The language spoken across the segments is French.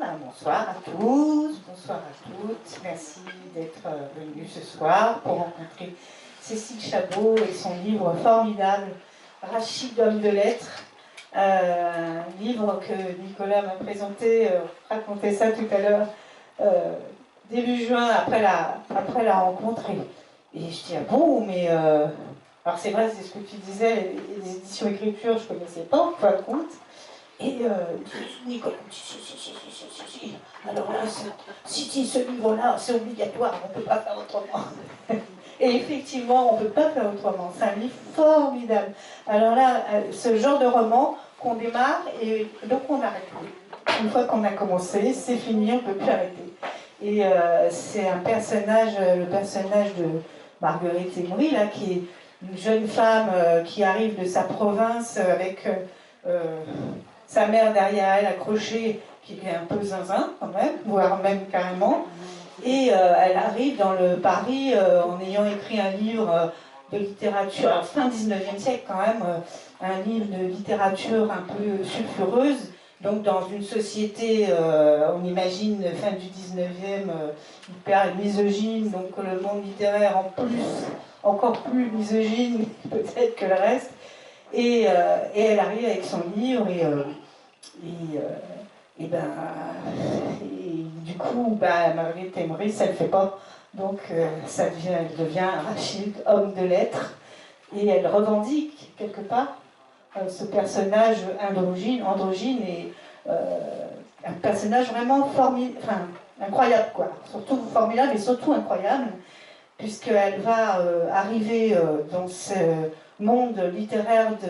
Bonsoir à tous, bonsoir à toutes. Merci d'être venus ce soir pour rencontrer Cécile Chabot et son livre formidable, Rachid, homme de lettres. Un livre que Nicolas m'a présenté, racontait ça tout à l'heure, début juin, après la rencontre. Et je dis, ah bon, mais... alors c'est vrai, c'est ce que tu disais, les éditions écriture, je ne connaissais pas, en fin de compte. Et Nicolas me dit, si. Alors là, si ce livre-là, c'est obligatoire, on ne peut pas faire autrement. Et effectivement, on ne peut pas faire autrement. C'est un livre formidable. Alors là, ce genre de roman qu'on démarre et donc on arrête. Une fois qu'on a commencé, c'est fini, on ne peut plus arrêter. Et c'est un personnage, le personnage de Marguerite Emery, là, qui est une jeune femme qui arrive de sa province avec... sa mère derrière elle accrochée, qui est un peu zinzin quand même, voire même carrément. Et elle arrive dans le Paris en ayant écrit un livre de littérature, alors fin 19e siècle quand même, un livre de littérature un peu sulfureuse, donc dans une société, on imagine, fin du 19e, hyper misogyne, donc le monde littéraire en plus, encore plus misogyne peut-être que le reste. Et elle arrive avec son livre et du coup, Marguerite Emery, ça ne le fait pas. Donc, elle devient Rachid, homme de lettres, et elle revendique quelque part ce personnage androgyne et un personnage vraiment incroyable, quoi. Surtout formidable et surtout incroyable, puisqu'elle va arriver dans ce monde littéraire de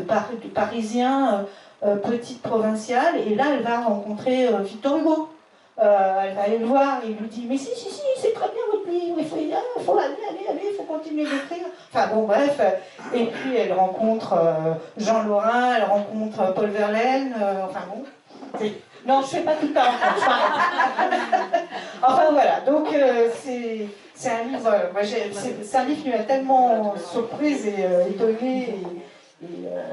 Parisien, petite provinciale, et là elle va rencontrer Victor Hugo. Elle va aller le voir et il lui dit, mais si, c'est très bien votre livre, il faut aller, il faut continuer d'écrire. Enfin bon, bref. Et puis elle rencontre Jean Lorrain, elle rencontre Paul Verlaine, enfin bon. Non, je ne fais pas toute la rencontre, je m'arrête. Enfin voilà, donc c'est un livre, c'est un livre qui m'a tellement surprise et étonnée et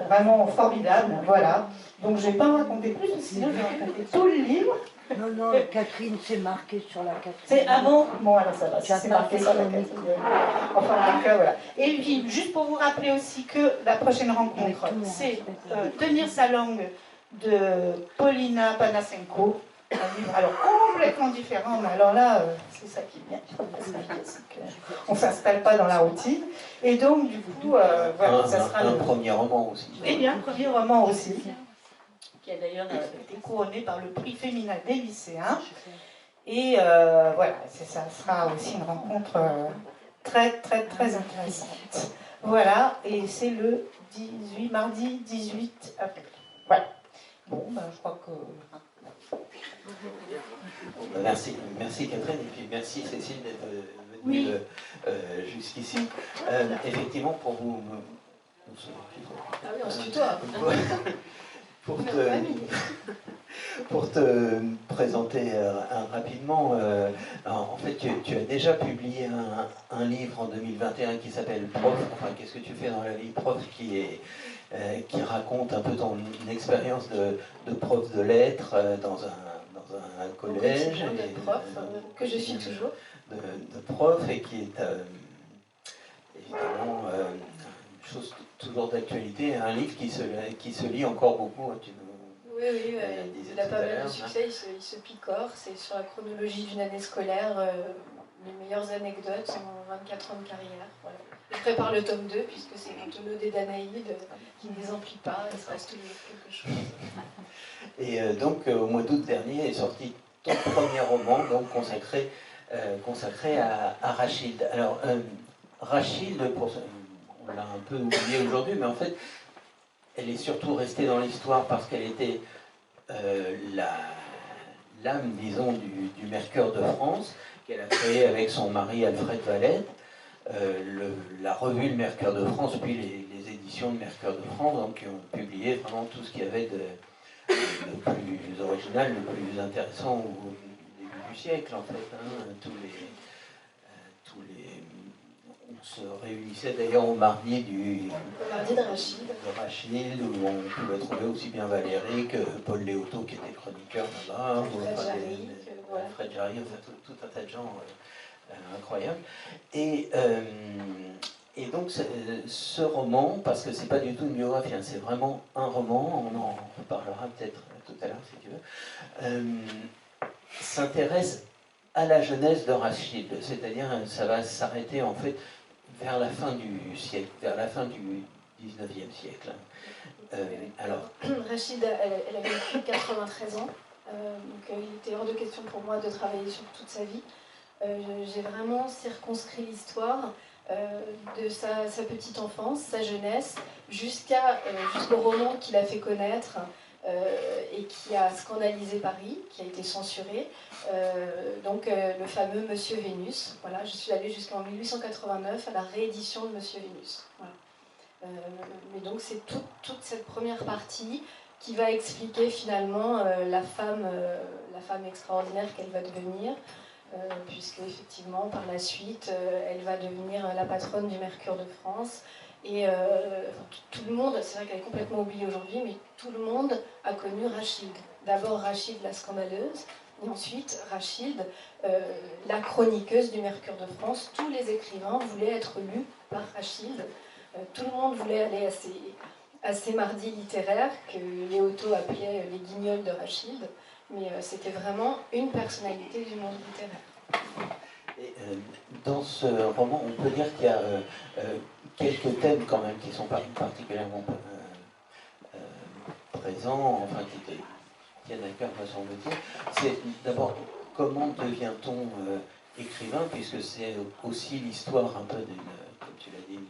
vraiment formidable, voilà. Donc je ne vais pas en raconter plus, parce que sinon je vais raconter tout le livre. Non, Catherine, c'est marqué sur la Catherine. C'est avant. Bon, alors ça va, c'est marqué sur la Catherine. Enfin, donc, voilà. Et puis, juste pour vous rappeler aussi que la prochaine rencontre, c'est Tenir sa langue de Paulina Panasenko. Un livre alors complètement différent, mais alors là, c'est ça qui est bien. On ne s'installe pas dans la routine. Et donc, du coup, voilà, ça sera un premier roman aussi. Eh bien, un premier roman aussi, qui a d'ailleurs été couronné par le prix féminin des lycéens. Et voilà, ça sera aussi une rencontre très intéressante. Voilà, et c'est le mardi 18 avril. Voilà. Bon, je crois que... Merci Catherine, et puis merci Cécile d'être venue jusqu'ici. Effectivement, pour vous... Ah oui, on se tutoie. Pour te présenter rapidement, en fait tu as déjà publié un livre en 2021 qui s'appelle Prof, enfin qu'est-ce que tu fais dans la vie Prof, qui raconte un peu ton expérience de prof de lettres dans un collège. De prof, que je suis toujours. De prof, et qui est évidemment une chose toujours d'actualité, un livre qui se lit encore beaucoup. Oui, il a pas mal de succès, il se picore, c'est sur la chronologie d'une année scolaire, les meilleures anecdotes en 24 ans de carrière. Voilà. Je prépare le tome 2, puisque c'est un tonneau des Danaïdes qui ne les emplit pas, il se passe toujours quelque chose. Et donc, au mois d'août dernier est sorti ton premier roman, donc consacré à Rachid. Alors, Rachid, on l'a un peu oublié aujourd'hui, mais en fait, elle est surtout restée dans l'histoire parce qu'elle était l'âme, disons, du Mercure de France, qu'elle a créé avec son mari Alfred Valette, la revue Le Mercure de France, puis les éditions de Mercure de France, donc, qui ont publié vraiment tout ce qu'il y avait de plus original, le plus intéressant au début du siècle, en fait. Hein, se réunissait d'ailleurs au mardi Au mardi de Rachid, où on pouvait trouver aussi bien Valérie que Paul Léoto qui était chroniqueur là-bas, Fred Jarry, enfin tout un tas de gens incroyables. Et donc ce roman, parce que c'est pas du tout une biographie, hein, c'est vraiment un roman, on en reparlera peut-être tout à l'heure si tu veux, s'intéresse à la jeunesse de Rachid, c'est-à-dire ça va s'arrêter en fait vers la fin du siècle, vers la fin du 19e siècle. Alors, Rachid, elle a vécu 93 ans, donc il était hors de question pour moi de travailler sur toute sa vie. J'ai vraiment circonscrit l'histoire de sa petite enfance, sa jeunesse, jusqu'au roman qu'il a fait connaître et qui a scandalisé Paris, qui a été censuré, donc le fameux Monsieur Vénus. Voilà, je suis allée jusqu'en 1889 à la réédition de Monsieur Vénus. Voilà. Mais donc c'est toute cette première partie qui va expliquer finalement la femme extraordinaire qu'elle va devenir, puisque effectivement par la suite elle va devenir la patronne du Mercure de France. Et tout le monde, c'est vrai qu'elle est complètement oubliée aujourd'hui, mais tout le monde a connu Rachid. D'abord Rachid la scandaleuse, et ensuite Rachid la chroniqueuse du Mercure de France. Tous les écrivains voulaient être lus par Rachid. Tout le monde voulait aller à ces mardis littéraires que Léoto appelait les guignols de Rachid, mais c'était vraiment une personnalité du monde littéraire. Et, dans ce roman, on peut dire qu'il y a quelques thèmes quand même qui sont particulièrement présents, enfin qui tiennent à cœur, me semble-t-il. C'est d'abord comment devient-on écrivain, puisque c'est aussi l'histoire un peu d'une, comme tu l'as dit, d'une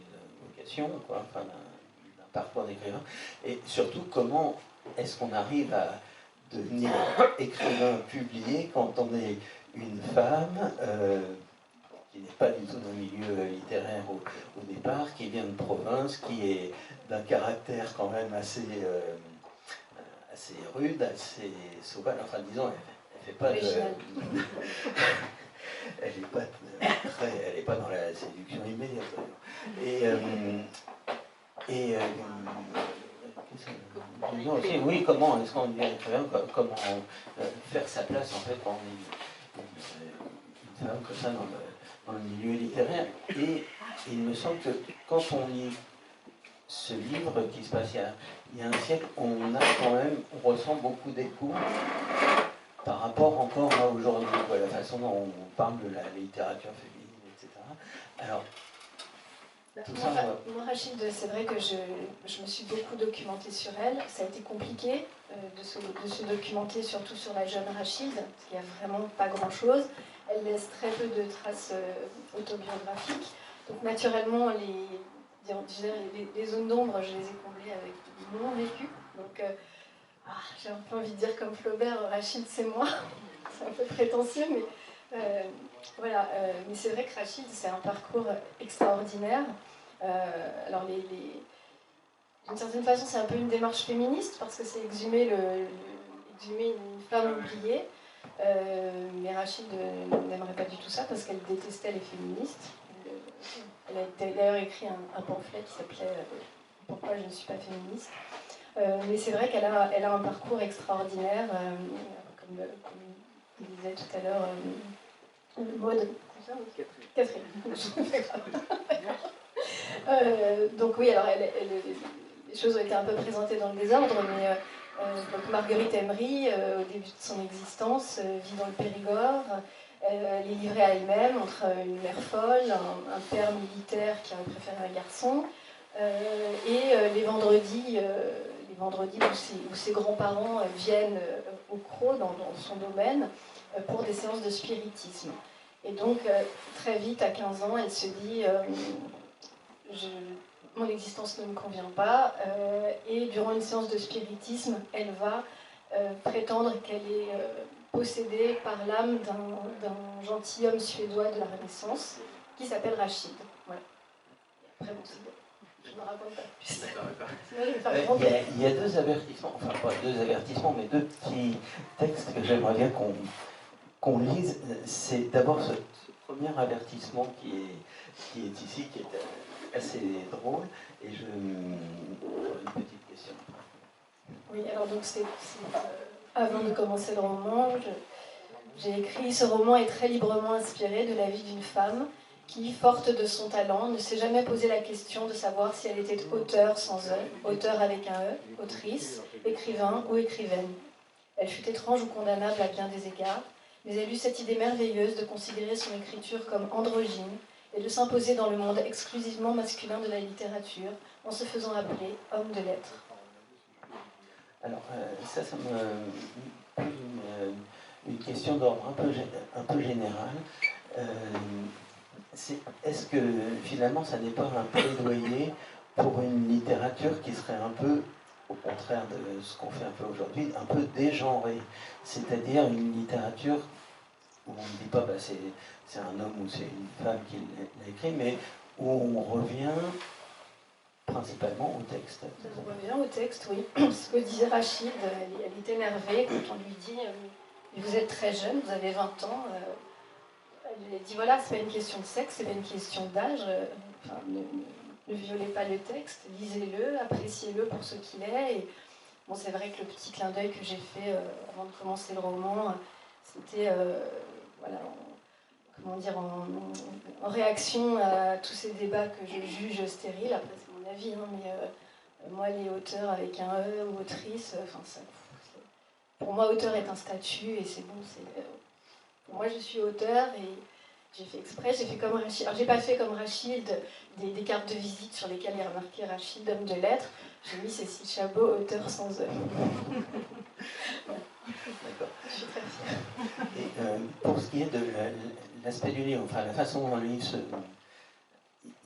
vocation, quoi, enfin d'un parcours d'écrivain, et surtout comment est-ce qu'on arrive à devenir écrivain publié quand on est une femme qui n'est pas du tout dans le milieu littéraire au départ, qui vient de province, qui est d'un caractère quand même assez rude, assez sauvage, enfin disons, elle fait pas de... elle n'est pas dans la séduction immédiate. Oui, comment est-ce qu'on devient écrivain, comment faire sa place en fait quand on est une femme comme ça dans le milieu littéraire. Et il me semble que quand on lit ce livre qui se passe il y a un siècle, on ressent beaucoup d'écho par rapport encore à aujourd'hui, la façon dont on parle de la littérature féminine, etc. Alors, moi, Rachid, c'est vrai que je me suis beaucoup documentée sur elle. Ça a été compliqué de se documenter, surtout sur la jeune Rachid, parce qu'il n'y a vraiment pas grand-chose. Elle laisse très peu de traces autobiographiques. Donc naturellement, les zones d'ombre, je les ai comblées avec mon vécu. Donc j'ai un peu envie de dire comme Flaubert, Rachid c'est moi. C'est un peu prétentieux, mais voilà. Mais c'est vrai que Rachid, c'est un parcours extraordinaire. Alors d'une certaine façon, c'est un peu une démarche féministe parce que c'est exhumer une femme oubliée. Mais Rachid n'aimerait pas du tout ça parce qu'elle détestait les féministes. Elle a d'ailleurs écrit un pamphlet qui s'appelait Pourquoi je ne suis pas féministe. Mais c'est vrai qu'elle a un parcours extraordinaire, comme disait tout à l'heure Maud. Catherine. Donc oui, alors les choses ont été un peu présentées dans le désordre, mais donc Marguerite Emery, au début de son existence, vit dans le Périgord. Elle est livrée à elle-même entre une mère folle, un père militaire qui aurait préféré un garçon, et les vendredis où ses grands-parents viennent au Crau, dans son domaine, pour des séances de spiritisme. Et donc, très vite, à 15 ans, elle se dit mon existence ne me convient pas, et durant une séance de spiritisme, elle va prétendre qu'elle est possédée par l'âme d'un gentilhomme suédois de la Renaissance qui s'appelle Rachid. Voilà. Après, bon, je ne me raconte pas plus. Il y a deux avertissements, enfin pas deux avertissements, mais deux petits textes que j'aimerais bien qu'on lise. C'est d'abord ce premier avertissement qui est ici, qui est assez drôle, et j'aurais une petite question. Oui, alors donc avant de commencer le roman, j'ai écrit: ce roman est très librement inspiré de la vie d'une femme qui, forte de son talent, ne s'est jamais posé la question de savoir si elle était auteur sans E, auteur avec un E, autrice, écrivain ou écrivaine. Elle fut étrange ou condamnable à bien des égards, mais elle eut cette idée merveilleuse de considérer son écriture comme androgyne et de s'imposer dans le monde exclusivement masculin de la littérature en se faisant appeler homme de lettres. Alors, ça me pose une question d'ordre un peu général. Est-ce que finalement, ça n'est pas un plaidoyer pour une littérature qui serait un peu, au contraire de ce qu'on fait un peu aujourd'hui, un peu dégenrée, c'est-à-dire une littérature où on ne dit pas bah, c'est un homme ou c'est une femme qui l'a écrit, mais où on revient principalement au texte. On revient au texte, oui. Ce que disait Rachid, elle est énervée quand on lui dit vous êtes très jeune, vous avez 20 ans. Elle dit voilà, c'est pas une question de sexe, c'est pas une question d'âge. Enfin, ne violez pas le texte, lisez-le, appréciez-le pour ce qu'il est. Et, bon, c'est vrai que le petit clin d'œil que j'ai fait avant de commencer le roman, c'était voilà, comment dire, en réaction à tous ces débats que je juge stériles. Après, c'est mon avis, hein, mais moi, les auteurs avec un E ou autrice, pour moi, auteur est un statut et c'est bon. Pour moi, je suis auteur et j'ai fait exprès, j'ai fait comme Rachid. Alors, j'ai pas fait comme Rachid des cartes de visite sur lesquelles il y a marqué Rachid, homme de lettres. J'ai mis Cécile Chabot, auteur sans E. D'accord. Je suis très fière. Et pour ce qui est de l'aspect du livre, enfin la façon dont le livre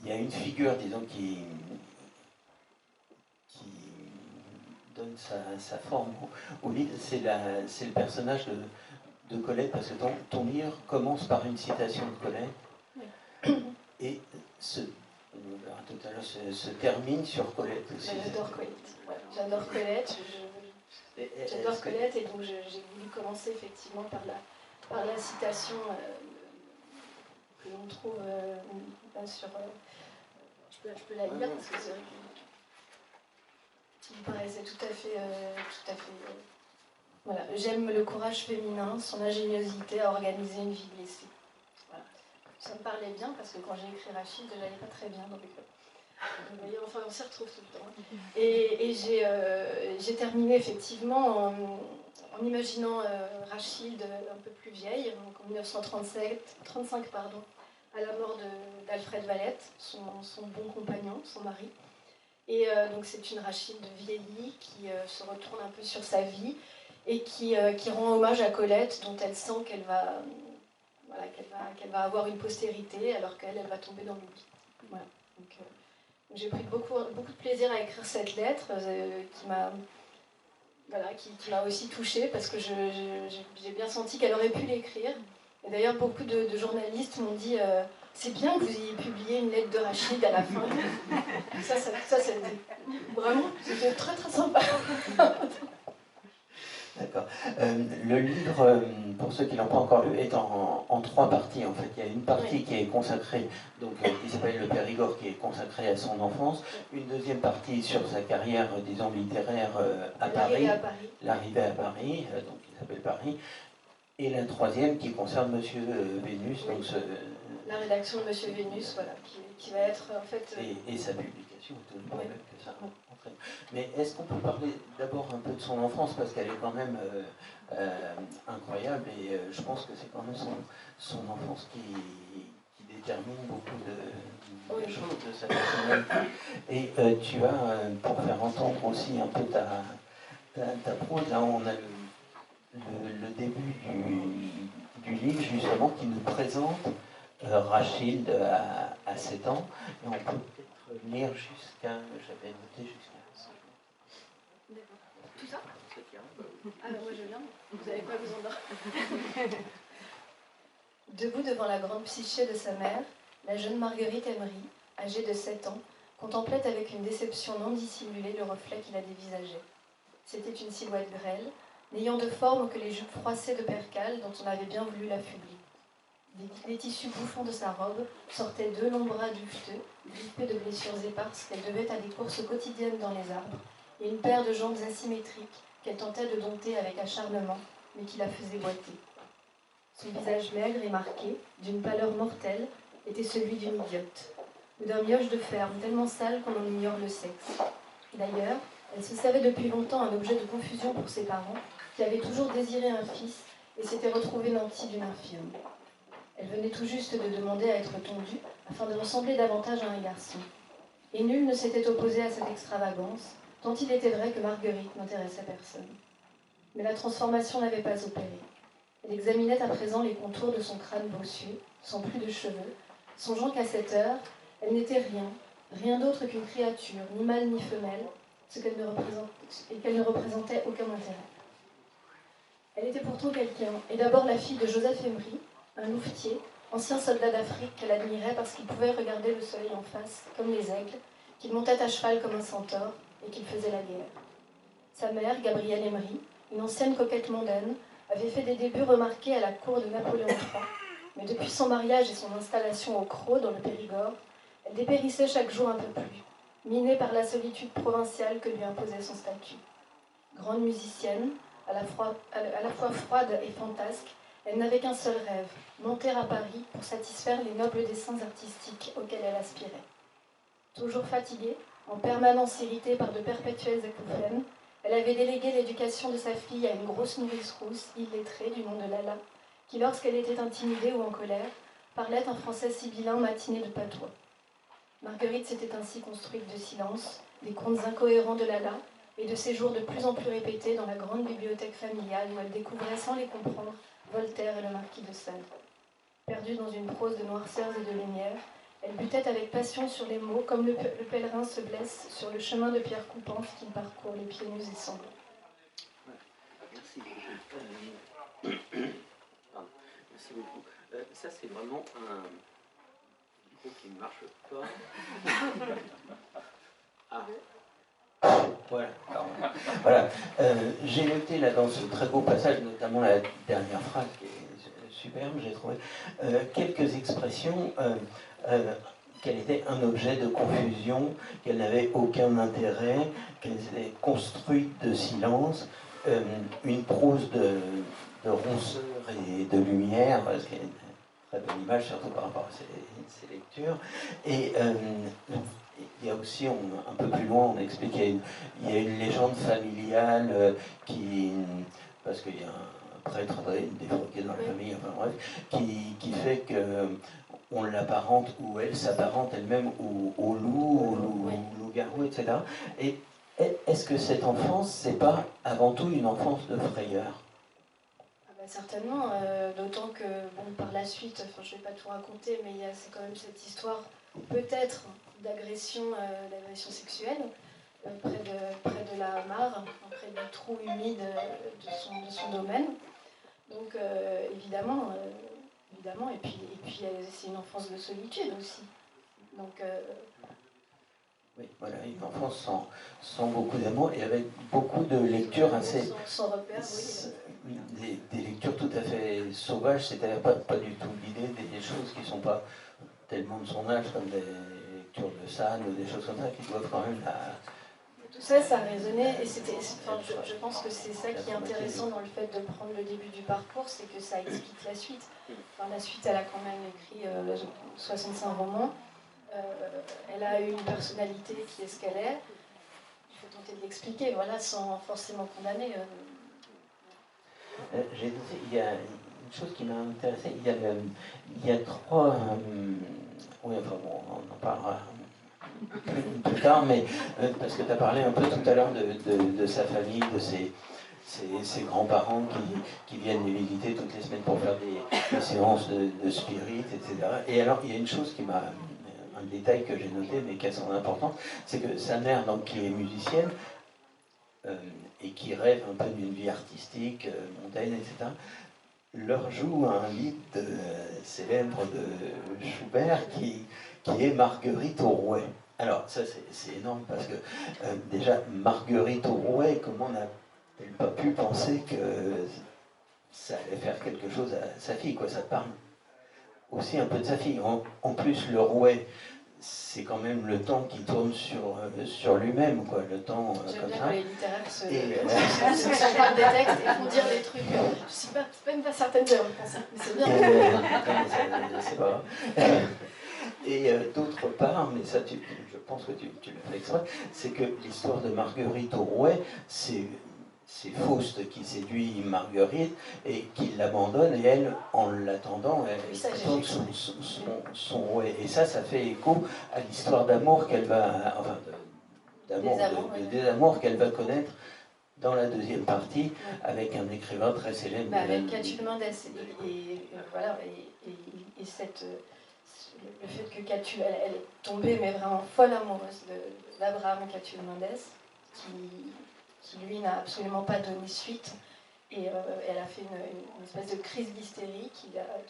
il y a une figure, disons, qui donne sa forme au livre, c'est le personnage de Colette, parce que ton livre commence par une citation de Colette, et on verra tout à l'heure, se termine sur Colette aussi. J'adore Colette. Ouais, j'adore Colette. J'adore Colette, et donc j'ai voulu commencer effectivement par la citation que l'on trouve là sur... je peux la lire parce que c'est vrai qu'il me paraissait tout à fait... voilà. J'aime le courage féminin, son ingéniosité à organiser une vie blessée. Voilà. Ça me parlait bien parce que quand j'ai écrit Rachid, je n'allais pas très bien. Donc, vous voyez, enfin, on s'y retrouve tout le temps. Et j'ai terminé effectivement en imaginant Rachid un peu plus vieille, donc en 1935, à la mort d'Alfred Valette, son bon compagnon, son mari. Et donc c'est une Rachid vieillie qui se retourne un peu sur sa vie et qui rend hommage à Colette, dont elle sent qu'elle va avoir une postérité alors qu'elle va tomber dans l'oubli. Voilà. Donc, j'ai pris beaucoup de plaisir à écrire cette lettre qui m'a aussi touchée parce que j'ai bien senti qu'elle aurait pu l'écrire. Et d'ailleurs, beaucoup de journalistes m'ont dit c'est bien que vous ayez publié une lettre de Rachid à la fin. Ça c'était vraiment, c'était très très sympa. D'accord. Le livre, pour ceux qui ne l'ont pas encore lu, est en trois parties en fait. Il y a une partie qui est consacrée, donc qui s'appelle Le Périgord, qui est consacrée à son enfance. Une deuxième partie sur sa carrière, disons, littéraire à Paris. L'arrivée à Paris, donc qui s'appelle Paris. Et la troisième qui concerne Monsieur Vénus. Oui. Donc la rédaction de Monsieur Vénus, voilà, qui va être en fait... Et sa publication, tout le problème que ça entraîne. Mais est-ce qu'on peut parler d'abord un peu de son enfance, parce qu'elle est quand même incroyable, et je pense que c'est quand même son enfance qui détermine beaucoup de choses de sa personnalité. Et tu as, pour faire entendre aussi un peu ta prose, là on a le début du livre justement qui nous présente Rachid à 7 ans, et on peut peut-être lire jusqu'à, j'avais noté jusqu'à... D'accord. Tout ça? Ah ben moi je viens, vous n'avez pas besoin d'or. Debout devant la grande psyché de sa mère, la jeune Marguerite Emery, âgée de 7 ans, contemplait avec une déception non dissimulée le reflet qui la dévisageait. C'était une silhouette grêle, n'ayant de forme que les jupes froissées de percale dont on avait bien voulu l'affubler. Des tissus bouffants de sa robe sortaient deux longs bras duveteux, grippés de blessures éparses qu'elle devait à des courses quotidiennes dans les arbres, et une paire de jambes asymétriques qu'elle tentait de dompter avec acharnement, mais qui la faisait boiter. Son visage maigre et marqué, d'une pâleur mortelle, était celui d'une idiote, ou d'un mioche de ferme tellement sale qu'on en ignore le sexe. D'ailleurs, elle se savait depuis longtemps un objet de confusion pour ses parents, qui avaient toujours désiré un fils et s'étaient retrouvés nantis d'une infirme. Elle venait tout juste de demander à être tondue, afin de ressembler davantage à un garçon. Et nul ne s'était opposé à cette extravagance, tant il était vrai que Marguerite n'intéressait personne. Mais la transformation n'avait pas opéré. Elle examinait à présent les contours de son crâne bossu, sans plus de cheveux, songeant qu'à cette heure, elle n'était rien d'autre qu'une créature, ni mâle ni femelle, et qu'elle ne représentait aucun intérêt. Elle était pourtant quelqu'un, et d'abord la fille de Joseph Emery, un louvetier, ancien soldat d'Afrique qu'elle admirait parce qu'il pouvait regarder le soleil en face, comme les aigles, qu'il montait à cheval comme un centaure, et qu'il faisait la guerre. Sa mère, Gabrielle Emery, une ancienne coquette mondaine, avait fait des débuts remarqués à la cour de Napoléon III, mais depuis son mariage et son installation au Crau, dans le Périgord, elle dépérissait chaque jour un peu plus, minée par la solitude provinciale que lui imposait son statut. Grande musicienne, à la fois froide et fantasque, elle n'avait qu'un seul rêve, monter à Paris pour satisfaire les nobles desseins artistiques auxquels elle aspirait. Toujours fatiguée, en permanence irritée par de perpétuelles acouphènes, elle avait délégué l'éducation de sa fille à une grosse nourrice rousse, illettrée, du nom de Lala, qui, lorsqu'elle était intimidée ou en colère, parlait un français sibyllin matiné de patois. Marguerite s'était ainsi construite de silence, des contes incohérents de Lala, et de séjours de plus en plus répétés dans la grande bibliothèque familiale où elle découvrait sans les comprendre Voltaire et le marquis de Sade. Perdue dans une prose de noirceurs et de lumière, elle butait avec passion sur les mots comme le pèlerin se blesse sur le chemin de pierre coupante qu'il parcourt les pieds nus et sanglants. Merci beaucoup. Pardon. Merci beaucoup. Ça, c'est vraiment un micro qui ne marche pas. Ah. Voilà. Voilà. J'ai noté là dans ce très beau passage, notamment la dernière phrase qui est superbe, j'ai trouvé, quelques expressions, qu'elle était un objet de confusion, qu'elle n'avait aucun intérêt, qu'elle était construite de silence, une prose de ronceur et de lumière, ce qui est une très bonne image, surtout par rapport à ces lectures. Et il y a aussi, un peu plus loin, on explique qu'il y a une légende familiale parce qu'il y a un prêtre défroqué dans la famille, enfin bref, qui fait qu'on l'apparente, ou elle s'apparente elle-même au loup, au loup-garou, etc. Et est-ce que cette enfance, c'est pas avant tout une enfance de frayeur ? Certainement, d'autant que, bon, par la suite, je ne vais pas tout raconter, mais c'est quand même cette histoire, peut-être, d'agression sexuelle, près de la mare, près du trou humide de son domaine. Donc, évidemment, et puis c'est une enfance de solitude aussi. Donc, oui, voilà, une enfance sans beaucoup d'amour et avec beaucoup de lectures assez... Sans repère, oui. Des lectures tout à fait sauvages, c'est-à-dire pas du tout l'idée des choses qui ne sont pas tellement de son âge, comme des lectures de Sade ou des choses comme ça, qui doivent quand même Tout ça résonnait, et je pense que c'est ça qui est intéressant dans le fait de prendre le début du parcours, c'est que ça explique la suite. Enfin, la suite, elle a quand même écrit 65 romans. Elle a eu une personnalité qui est ce qu'elle est. Il faut tenter de l'expliquer, voilà, sans forcément condamner. J'ai noté, il y a une chose qui m'a intéressé, il y a trois... oui, enfin bon, on en parlera plus tard, mais parce que tu as parlé un peu tout à l'heure de sa famille, de ses grands-parents qui viennent les visiter toutes les semaines pour faire des séances de spirit, etc. Et alors, il y a une chose qui m'a... un détail que j'ai noté, mais qui a son importance, c'est que sa mère, donc, qui est musicienne, et qui rêve un peu d'une vie artistique, mondaine, etc., leur joue un lied célèbre de Schubert qui est Marguerite au Rouet. Alors, ça, c'est énorme parce que, déjà, Marguerite au Rouet, comment n'a-t-elle pas pu penser que ça allait faire quelque chose à sa fille, quoi, ça parle aussi un peu de sa fille. En plus, le rouet, c'est quand même le temps qui tourne sur lui-même, quoi, le temps J'aime comme bien ça. quand les littéraires se parlent des textes et font dire des trucs. Je suis pas, même pas certaine de leur penser, mais c'est bien. C'est pas grave. Et d'autre part, mais ça, je pense que tu l'as fait exprès, c'est que l'histoire de Marguerite au rouet, c'est Faust qui séduit Marguerite et qui l'abandonne, et elle, en l'attendant, elle tourne son rouet. Et ça fait écho à l'histoire d'amour qu'elle va, enfin, de désamour qu'elle va connaître dans la deuxième partie, avec un écrivain très célèbre. Avec Catulle Mendès. Voilà, et le fait que Catulle, elle est tombée, mais vraiment folle amoureuse d'Abraham Catulle Mendès, qui lui n'a absolument pas donné suite. Et elle a fait une espèce de crise d'hystérie qui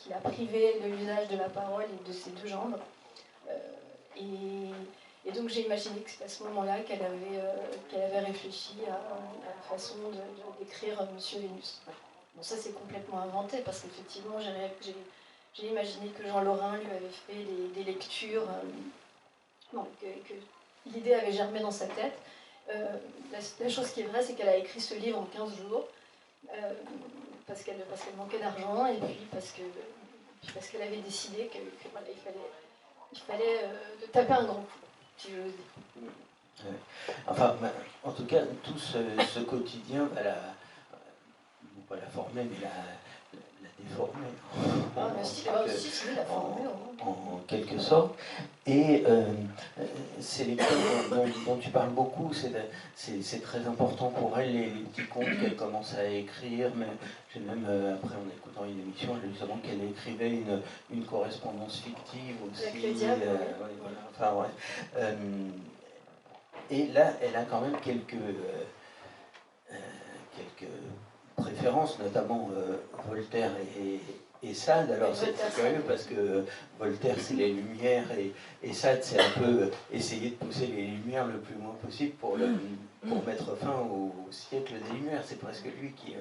l'a privée de l'usage de la parole et de ses deux jambes. Et donc j'ai imaginé que c'est à ce moment-là qu'elle avait réfléchi à la façon d'écrire Monsieur Vénus. Bon, ça c'est complètement inventé parce qu'effectivement j'ai imaginé que Jean Lorrain lui avait fait des lectures, que l'idée avait germé dans sa tête. La chose qui est vraie, c'est qu'elle a écrit ce livre en 15 jours parce qu'elle manquait d'argent et puis parce qu'elle avait décidé que voilà, il fallait taper un grand coup, si j'ose dire. Enfin, en tout cas, tout ce quotidien va pas la former, mais la déformer. En quelque sorte. Et ces lectures dont tu parles beaucoup, c'est très important pour elle, les petits contes qu'elle commence à écrire. Mais j'ai même, après en écoutant une émission, j'ai lu seulement qu'elle écrivait une correspondance fictive aussi. Avec le diable. Voilà, enfin, ouais. Et là, elle a quand même quelques préférences, notamment Voltaire et Sade. Alors c'est curieux parce que Voltaire c'est les Lumières et Sade c'est un peu essayer de pousser les Lumières le plus loin possible pour mettre fin au siècle des Lumières. C'est presque lui qui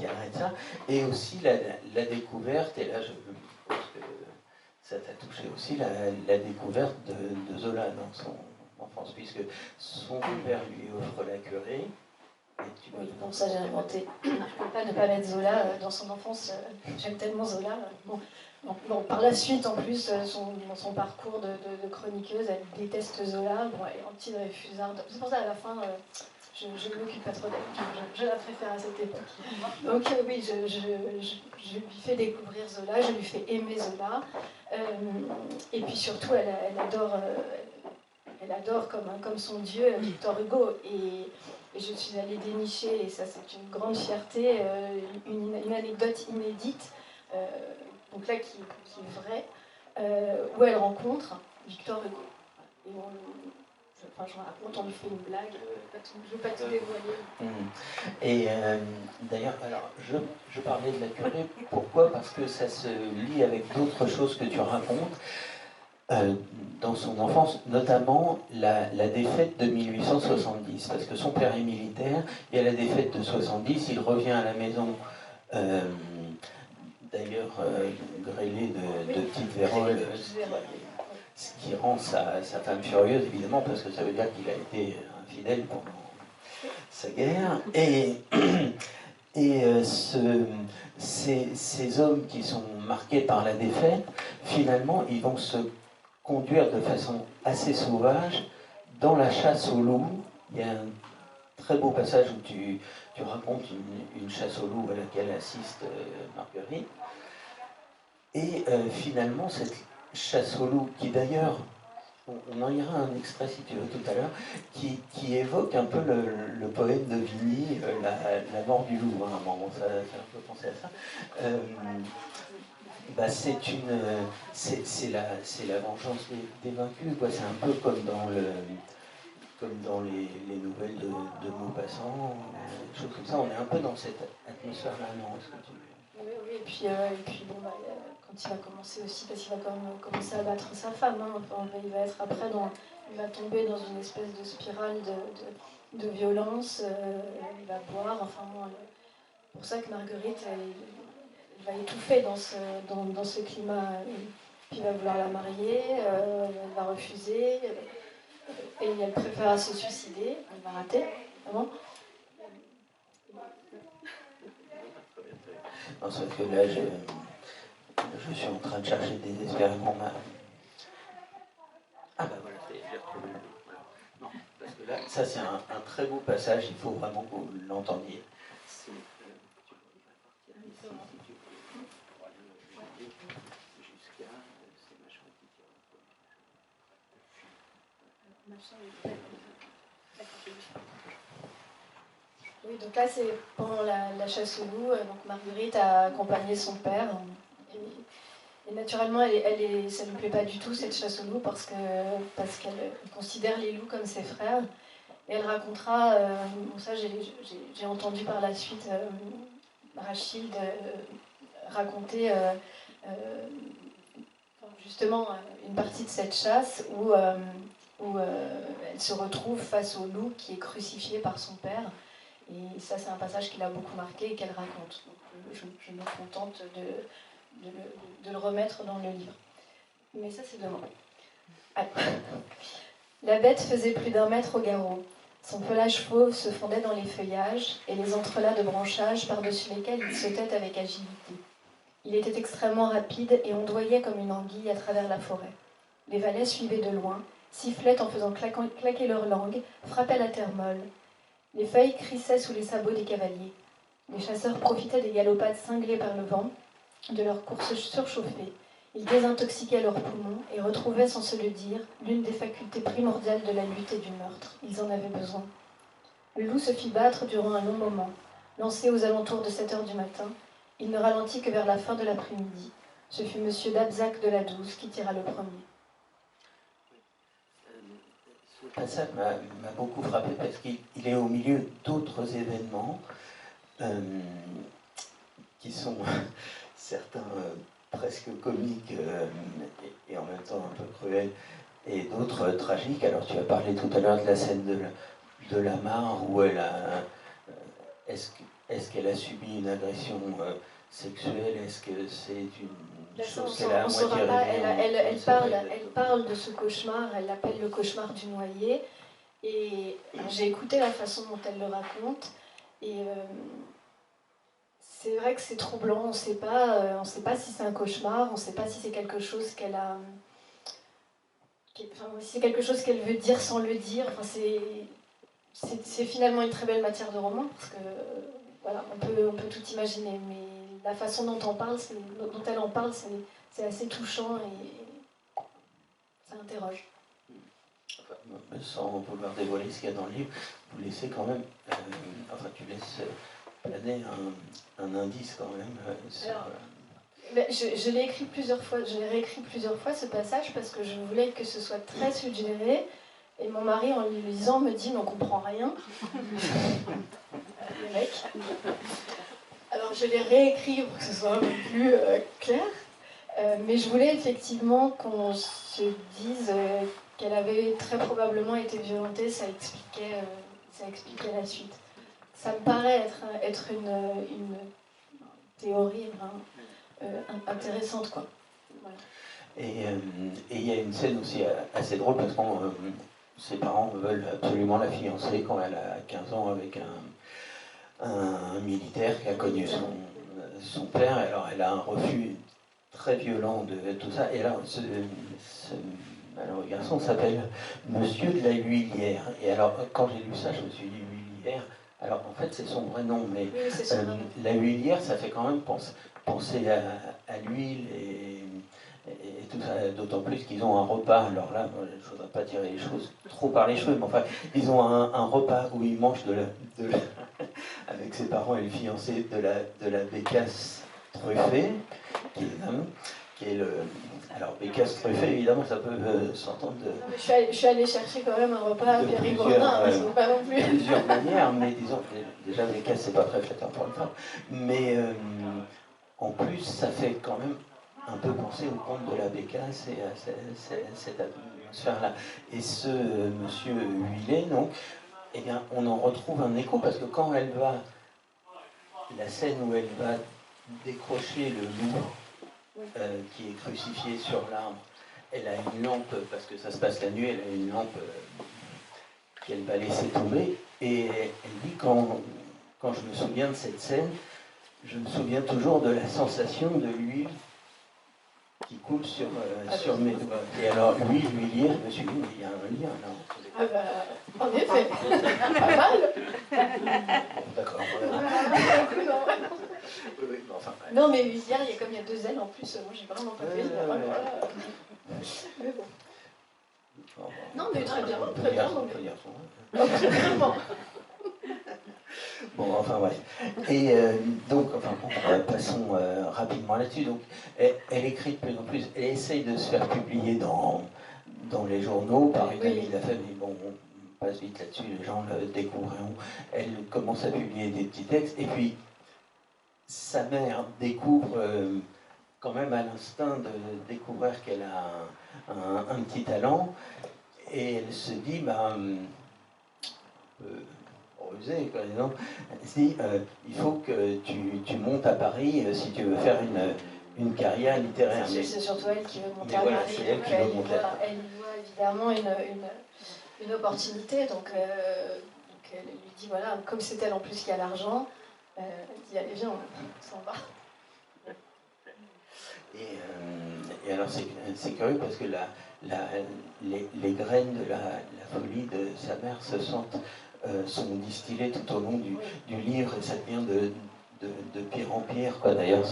arrête ça. Et aussi la découverte, et là je pense que ça t'a touché aussi, la découverte de Zola dans son enfance, puisque son père lui offre la curée. Oui, bon, ça j'ai inventé. Je ne peux pas ne pas mettre Zola dans son enfance. J'aime tellement Zola. Bon, par la suite, en plus, dans son parcours de chroniqueuse, elle déteste Zola. Bon, elle est anti-Dreyfusarde. C'est pour ça, à la fin, je ne m'occupe pas trop d'elle. Je la préfère à cette époque. Donc oui, je lui fais découvrir Zola, je lui fais aimer Zola. Et puis surtout, elle adore comme son dieu Victor Hugo. Et je suis allée dénicher, et ça c'est une grande fierté, une anecdote inédite, donc là qui est vraie, où elle rencontre Victor Hugo. Et je raconte, on lui fait une blague, je ne veux pas tout dévoiler. Et d'ailleurs, alors je parlais de la curée, pourquoi? Parce que ça se lie avec d'autres choses que tu racontes. Dans son enfance, notamment la défaite de 1870, parce que son père est militaire, et à la défaite de 70, il revient à la maison, d'ailleurs grêlé de petites véroles, ce qui rend sa femme furieuse, évidemment, parce que ça veut dire qu'il a été infidèle pendant sa guerre, et ces hommes qui sont marqués par la défaite, finalement, ils vont se conduire de façon assez sauvage dans la chasse au loup. Il y a un très beau passage où tu racontes une chasse au loup à laquelle assiste Marguerite. Et finalement, cette chasse au loup, qui d'ailleurs, on en lira un extrait si tu veux tout à l'heure, qui évoque un peu le poème de Vigny, la mort du loup. Hein, bon, ça fait un peu penser à ça. C'est la vengeance des vaincus, quoi. C'est un peu comme dans les nouvelles de Maupassant, des choses comme ça. On est un peu dans cette atmosphère-là, non? Oui, et puis bon, quand il va commencer aussi, parce qu'il va quand même commencer à battre sa femme, hein. Enfin, il va être après il va tomber dans une espèce de spirale de violence, il va boire, enfin bon, pour ça que Marguerite, elle il va étouffer dans ce climat. Puis il va vouloir la marier, elle va refuser, et elle préfère se suicider, elle va rater, vraiment. Non, sauf que là, je suis en train de chercher désespérément ma... Ah bah voilà, j'ai retrouvé le... Voilà. Non, parce que là, ça c'est un très beau passage, il faut vraiment que vous l'entendiez. Oui, donc là c'est pendant la chasse au loup, donc Marguerite a accompagné son père. Et naturellement, ça ne lui plaît pas du tout cette chasse au loup parce qu'elle considère les loups comme ses frères. Et elle racontera, ça j'ai entendu par la suite Rachid raconter justement une partie de cette chasse où elle se retrouve face au loup qui est crucifié par son père. Et ça, c'est un passage qui l'a beaucoup marqué et qu'elle raconte. Donc, je me contente de le remettre dans le livre. Mais ça, c'est demain. Allez. La bête faisait plus d'1 mètre au garrot. Son pelage fauve se fondait dans les feuillages et les entrelacs de branchages par-dessus lesquels il sautait avec agilité. Il était extrêmement rapide et ondoyait comme une anguille à travers la forêt. Les valets suivaient de loin, sifflaient en faisant claquer leur langue, frappaient la terre molle. Les feuilles crissaient sous les sabots des cavaliers. Les chasseurs profitaient des galopades cinglées par le vent, de leurs courses surchauffées. Ils désintoxiquaient leurs poumons et retrouvaient, sans se le dire, l'une des facultés primordiales de la lutte et du meurtre. Ils en avaient besoin. Le loup se fit battre durant un long moment. Lancé aux alentours de 7 heures du matin, il ne ralentit que vers la fin de l'après-midi. Ce fut M. Dabzac de la Douze qui tira le premier. Ce passage m'a beaucoup frappé parce qu'il est au milieu d'autres événements qui sont certains presque comiques et en même temps un peu cruels et d'autres tragiques. Alors tu as parlé tout à l'heure de la scène de la mare où elle a... Est-ce qu'elle a subi une agression sexuelle? Est-ce que c'est une chose qu'elle a à moitié rêvée? Elle parle de ce cauchemar, elle l'appelle le cauchemar du noyer. Et j'ai écouté la façon dont elle le raconte. Et c'est vrai que c'est troublant. On ne sait pas si c'est un cauchemar, on ne sait pas si c'est quelque chose qu'elle a... si c'est quelque chose qu'elle veut dire sans le dire. Enfin, c'est finalement une très belle matière de roman, parce que voilà, on peut tout imaginer, mais la façon dont elle en parle, c'est assez touchant et ça interroge. Enfin, sans vouloir dévoiler ce qu'il y a dans le livre, vous laissez quand même, tu laisses planer un indice quand même. Alors, je l'ai écrit plusieurs fois, je l'ai réécrit plusieurs fois ce passage parce que je voulais que ce soit très suggéré. Et mon mari, en le lisant, me dit « mais on comprend rien ». Le mec. Alors je l'ai réécrit pour que ce soit un peu plus clair. Mais je voulais effectivement qu'on se dise qu'elle avait très probablement été violentée, ça expliquait la suite. Ça me paraît être une théorie intéressante, quoi. Voilà. Et il y a une scène aussi assez drôle parce que ses parents veulent absolument la fiancer quand elle a 15 ans avec un militaire qui a connu son père. Alors elle a un refus très violent de tout ça. Et alors le garçon s'appelle Monsieur de la Huillière. Et alors quand j'ai lu ça, je me suis dit Huillière. Alors en fait c'est son vrai nom, mais oui, c'est son nom. La Huillière, ça fait quand même penser à l'huile et tout ça, d'autant plus qu'ils ont un repas. Alors là, je ne voudrais pas tirer les choses trop par les cheveux, mais enfin, ils ont un repas où ils mangent avec ses parents et le fiancé de la bécasse truffée, qui est le... Alors, bécasse truffée, évidemment, ça peut s'entendre de... Non, mais je suis allée chercher quand même un repas à Périgordin, c'est pas non plus... De plusieurs manières, mais disons, déjà, bécasse, c'est pas très flatteur pour une femme, mais en plus, ça fait quand même un peu penser au conte de la bécasse et à cette atmosphère-là. Et ce monsieur Huillet, donc, eh bien, on en retrouve un écho, parce que quand elle va, la scène où elle va décroché le loup qui est crucifié sur l'arbre. Elle a une lampe, parce que ça se passe la nuit, elle a une lampe qu'elle va laisser tomber. Et elle dit, quand je me souviens de cette scène, je me souviens toujours de la sensation de l'huile qui coule sur mes doigts. Et alors, lui lire, je me suis dit, mais il y a un lien là. Ah bah, en effet, pas mal. D'accord. Oui, enfin, non, mais hier, il y a 2 ailes en plus, moi j'ai vraiment pas fait. Mais bon. Non, mais très bien, très bien. Vraiment. Bon, enfin bref. Et donc, enfin, passons rapidement là-dessus. Donc, elle écrit de plus en plus, elle essaye de se faire publier dans les journaux, par une amie de la famille. Bon, on passe vite là-dessus, les gens le découvriront. Elle commence à publier des petits textes, et puis sa mère découvre quand même à l'instinct de découvrir qu'elle a un petit talent, et elle se dit, bah, rusée, quoi, disons. Elle se dit, il faut que tu montes à Paris si tu veux faire une carrière littéraire. C'est surtout elle qui veut monter à voilà, Paris. elle Elle y voit évidemment une opportunité, donc elle lui dit, voilà, comme c'est elle en plus qui a l'argent, elle dit, allez viens, on s'en va. Et alors c'est curieux parce que les graines de la folie de sa mère sont distillées tout au long du livre, et ça devient de pire en pire, quoi. D'ailleurs,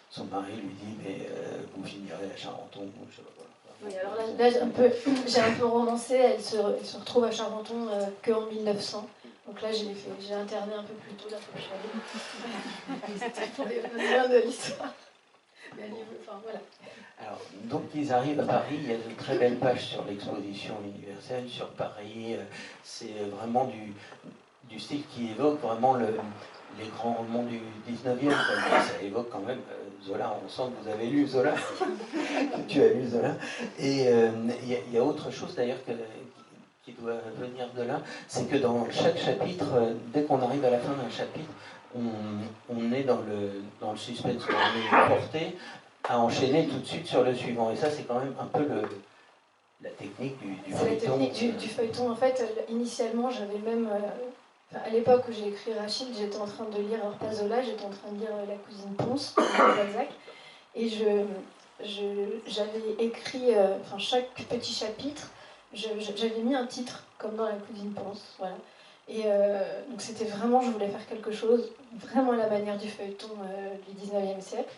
son mari lui dit, mais vous finirez à Charenton. Je sais pas quoi. Oui, alors là j'ai un peu romancé, elle se retrouve à Charenton qu'en 1900. Donc là, j'ai interné un peu plus tôt, là, faut que je C'était pour les besoins de l'histoire. Mais enfin, voilà. Alors, donc ils arrivent à Paris, il y a de très belles pages sur l'exposition universelle, sur Paris. C'est vraiment du style qui évoque vraiment les grands romans du 19e. Ça évoque quand même Zola, on sent que vous avez lu Zola, que tu as lu Zola. Et il y a autre chose d'ailleurs qui doit venir de là, c'est que dans chaque chapitre, dès qu'on arrive à la fin d'un chapitre, on est dans le suspense, on est porté à enchaîner tout de suite sur le suivant. Et ça, c'est quand même un peu la technique du feuilleton. C'est la technique du feuilleton. En fait, initialement, j'avais même... à l'époque où j'ai écrit Rachid, j'étais en train de lire Zola, j'étais en train de lire La cousine Ponce, de Balzac. Et j'avais écrit... chaque petit chapitre, j'avais mis un titre, comme dans La cousine Ponce. Voilà. Et donc c'était vraiment, je voulais faire quelque chose vraiment à la manière du feuilleton du 19e siècle.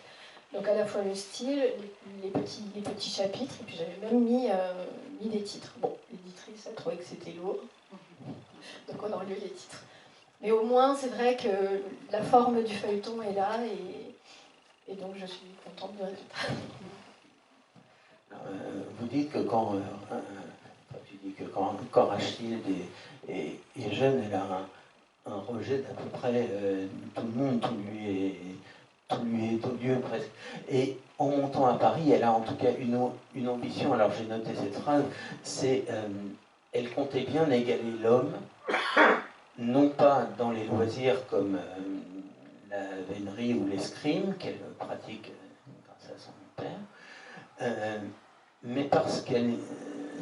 Donc à la fois le style, les petits chapitres, et puis j'avais même mis des titres. Bon, l'éditrice a trouvé que c'était lourd, donc on a enlevé les titres. Mais au moins, c'est vrai que la forme du feuilleton est là, et donc je suis contente du résultat. Vous dites que quand Rachid est jeune, elle a un rejet d'à peu près tout le monde, tout lui est odieux presque. Et en montant à Paris, elle a en tout cas une ambition, alors j'ai noté cette phrase, c'est elle comptait bien égaler l'homme, non pas dans les loisirs comme la vénerie ou l'escrime, qu'elle pratique grâce à son père, mais parce qu'elle,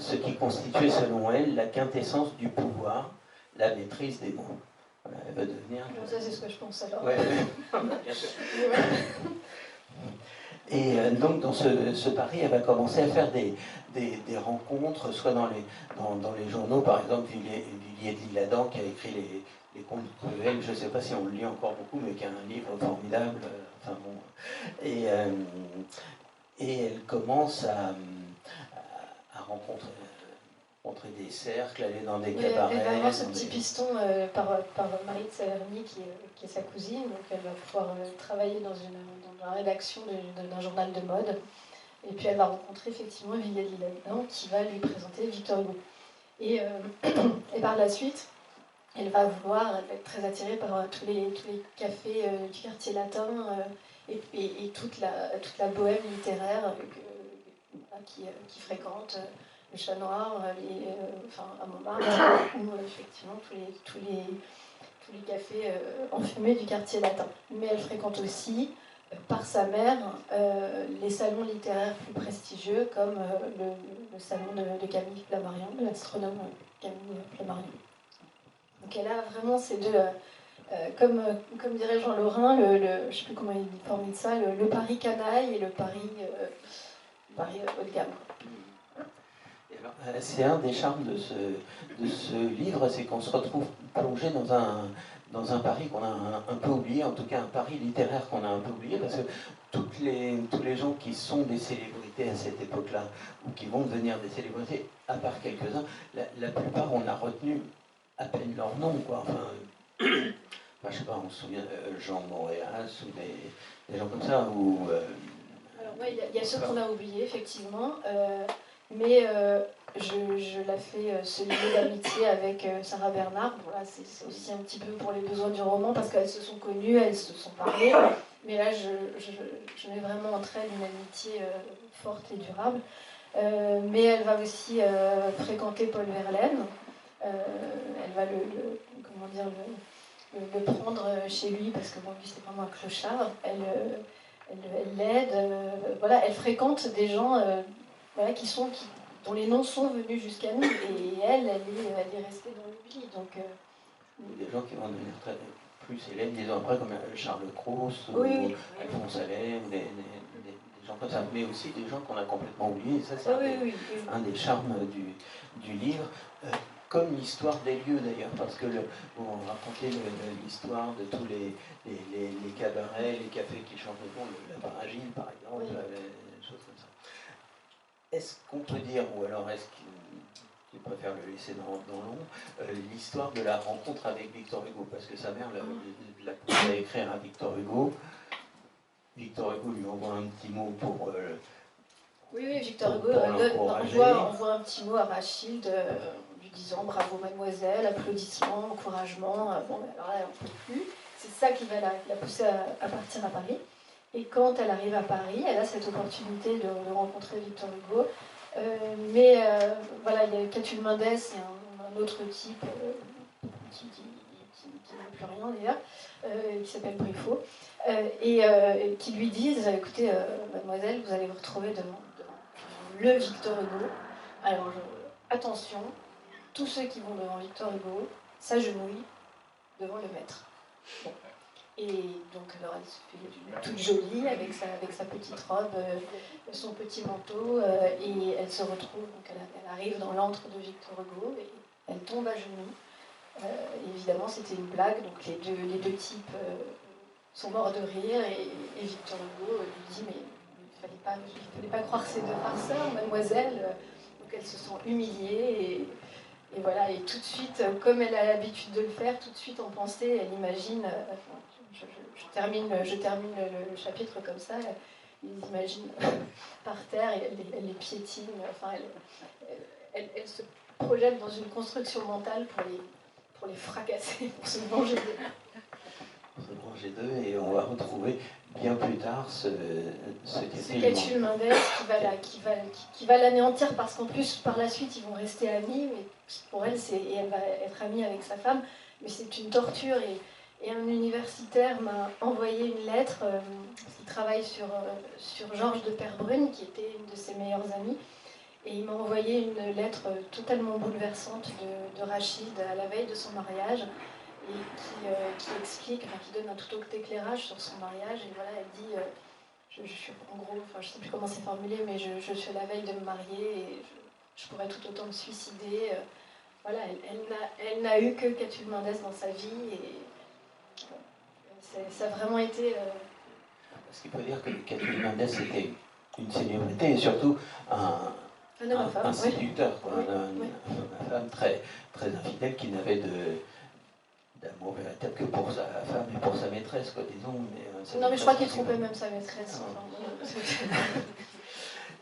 ce qui constituait selon elle la quintessence du pouvoir, la maîtrise des mots. Voilà, elle va devenir... Ça, c'est ce que je pense alors. Ouais, bien sûr. Et donc dans ce Paris, elle va commencer à faire des rencontres, soit dans les journaux, par exemple Villiers de l'Isle-Adam qui a écrit les Contes cruels, je ne sais pas si on le lit encore beaucoup, mais qui a un livre formidable. Enfin bon. Et elle commence à rencontrer des cercles, aller dans des cabarets. Elle va avoir ce petit piston par Marie de Saverny, qui est sa cousine, donc elle va pouvoir travailler dans la rédaction d'un journal de mode. Et puis elle va rencontrer effectivement Villiers de l'Isle-Adam qui va lui présenter Victor Hugo. Et par la suite, elle va être très attirée par tous les cafés du quartier latin et toute la bohème littéraire qui fréquente le Chat Noir, à Montmartre, ou effectivement tous les cafés enfumés du quartier latin. Mais elle fréquente aussi par sa mère les salons littéraires plus prestigieux comme le salon de Camille Flammarion, de l'astronome Camille Flammarion. Donc elle a vraiment ces deux, comme dirait Jean Lorrain, je ne sais plus comment il formule ça, le Paris canaille et le Paris haut de gamme. C'est un des charmes de ce livre, c'est qu'on se retrouve plongé dans un Paris qu'on a un peu oublié, en tout cas un Paris littéraire qu'on a un peu oublié, parce que tous les gens qui sont des célébrités à cette époque-là, ou qui vont devenir des célébrités, à part quelques-uns, la plupart on a retenu à peine leur nom, quoi. Enfin, je sais pas, on se souvient de Jean Moréas ou des gens comme ça, ou... Alors ouais, il y a ceux qu'on a oubliés, effectivement, mais je la fais ce livre d'amitié avec Sarah Bernard. Bon, là, c'est aussi un petit peu pour les besoins du roman, parce qu'elles se sont connues, elles se sont parlées, mais là, je mets vraiment entre elles une amitié forte et durable. Mais elle va aussi fréquenter Paul Verlaine. Elle va le prendre chez lui, parce que bon, lui, c'est vraiment un clochard. Elle l'aide, voilà, elle fréquente des gens voilà, dont les noms sont venus jusqu'à nous, et elle est restée dans l'oubli. Donc, des gens qui vont devenir plus célèbres 10 ans après, comme Charles Cros, ou Alphonse Allais, ou des gens comme ça, mais aussi des gens qu'on a complètement oubliés. Et ça, c'est un des charmes du livre. Comme l'histoire des lieux d'ailleurs, parce que on racontait l'histoire de tous les cabarets, les cafés qui changent de nom, la Baragine par exemple, des choses comme ça. Est-ce qu'on peut dire, ou alors est-ce que tu préfères le laisser dans l'ombre, l'histoire de la rencontre avec Victor Hugo, parce que sa mère l'a poussé à écrire à Victor Hugo. Victor Hugo lui envoie un petit mot pour... oui, Victor Hugo envoie un petit mot à Rachilde, lui disant bravo mademoiselle, applaudissements, encouragement, bon, alors là, on ne peut plus. C'est ça qui va la pousser à partir à Paris. Et quand elle arrive à Paris, elle a cette opportunité de rencontrer Victor Hugo. Mais voilà, il y a Catulle Mendès et un autre type qui ne veut plus rien d'ailleurs, qui s'appelle Briffaut, et qui lui disent écoutez, mademoiselle, vous allez vous retrouver devant le Victor Hugo. Alors, attention, tous ceux qui vont devant Victor Hugo s'agenouillent devant le maître. Bon. Et donc, alors, elle se fait toute jolie avec sa petite robe, son petit manteau, et elle se retrouve, donc elle arrive dans l'antre de Victor Hugo, et elle tombe à genoux. Évidemment, c'était une blague, donc les deux types sont morts de rire, et Victor Hugo lui dit mais il ne fallait pas croire ces deux farceurs, mademoiselle. Donc elles se sont humiliées, et voilà, et tout de suite, comme elle a l'habitude de le faire, tout de suite en pensée, elle imagine, je termine le chapitre comme ça, ils imaginent par terre, et elle les piétine, enfin elle se projette dans une construction mentale pour les fracasser, pour se venger d'eux. Se venger d'eux, et on va retrouver bien plus tard ce Catulle Mendès qui va l'anéantir, parce qu'en plus par la suite ils vont rester amis, mais pour elle et elle va être amie avec sa femme, mais c'est une torture, et un universitaire m'a envoyé une lettre, parce qu'il travaille sur Georges de Perbrune, qui était une de ses meilleures amies, et il m'a envoyé une lettre totalement bouleversante de Rachid à la veille de son mariage, et qui explique, enfin, qui donne un tout autre éclairage sur son mariage. Et voilà, elle dit, je suis en gros, enfin, je ne sais plus comment c'est formulé, mais je suis à la veille de me marier, et je pourrais tout autant me suicider. Voilà, elle n'a eu que Catulle Mendès dans sa vie, et ça a vraiment été... Parce qu'il faut dire que Catulle Mendès était une célébrité, et surtout un séducteur, une femme très, très infidèle, qui n'avait d'amour véritable que pour sa femme et pour sa maîtresse, quoi, disons. Non, mais je crois qu'il trompait même sa maîtresse.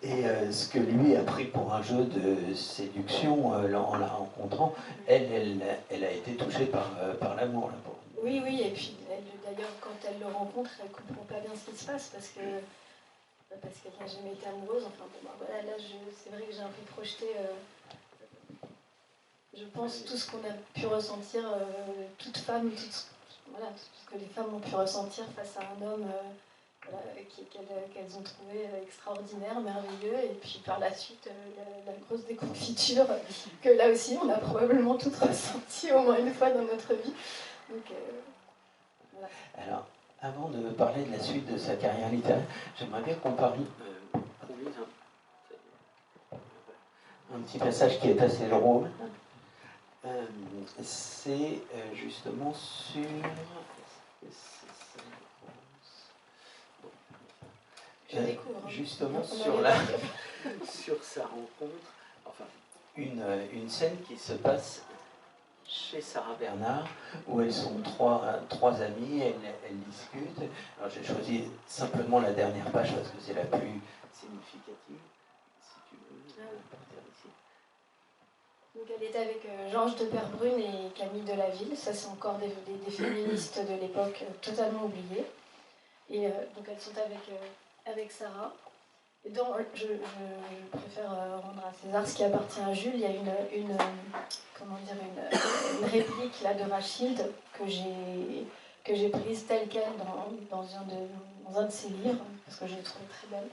Et ce que lui a pris pour un jeu de séduction en la rencontrant, elle a été touchée par l'amour. Oui, et puis d'ailleurs, quand elle le rencontre, elle ne comprend pas bien ce qui se passe, parce qu'elle n'a jamais été amoureuse. Enfin, bon, voilà, là, c'est vrai que j'ai un peu projeté... je pense tout ce qu'on a pu ressentir, toute femme, voilà, tout ce que les femmes ont pu ressentir face à un homme voilà, qu'elles ont trouvé extraordinaire, merveilleux, et puis par la suite, la grosse déconfiture, que là aussi, on a probablement toutes ressenti au moins une fois dans notre vie. Donc, voilà. Alors, avant de parler de la suite de sa carrière littéraire, j'aimerais bien qu'on parle, qu'on lise un petit passage qui est assez drôle. C'est justement sur... Je découvre. Justement sur sa rencontre, enfin, une scène qui se passe chez Sarah Bernard, où elles sont trois amies, elles discutent. Alors j'ai choisi simplement la dernière page parce que c'est la plus significative. Si tu veux, partir ici. Donc elle était avec Georges de Perbrune et Camille Delaville. Ça, c'est encore des féministes de l'époque totalement oubliées. Et donc elles sont avec Sarah. Et je préfère rendre à César ce qui appartient à Jules. Il y a une réplique là, de Rachilde que j'ai prise telle qu'elle dans un de ses livres, parce que je l'ai trouvée très belle.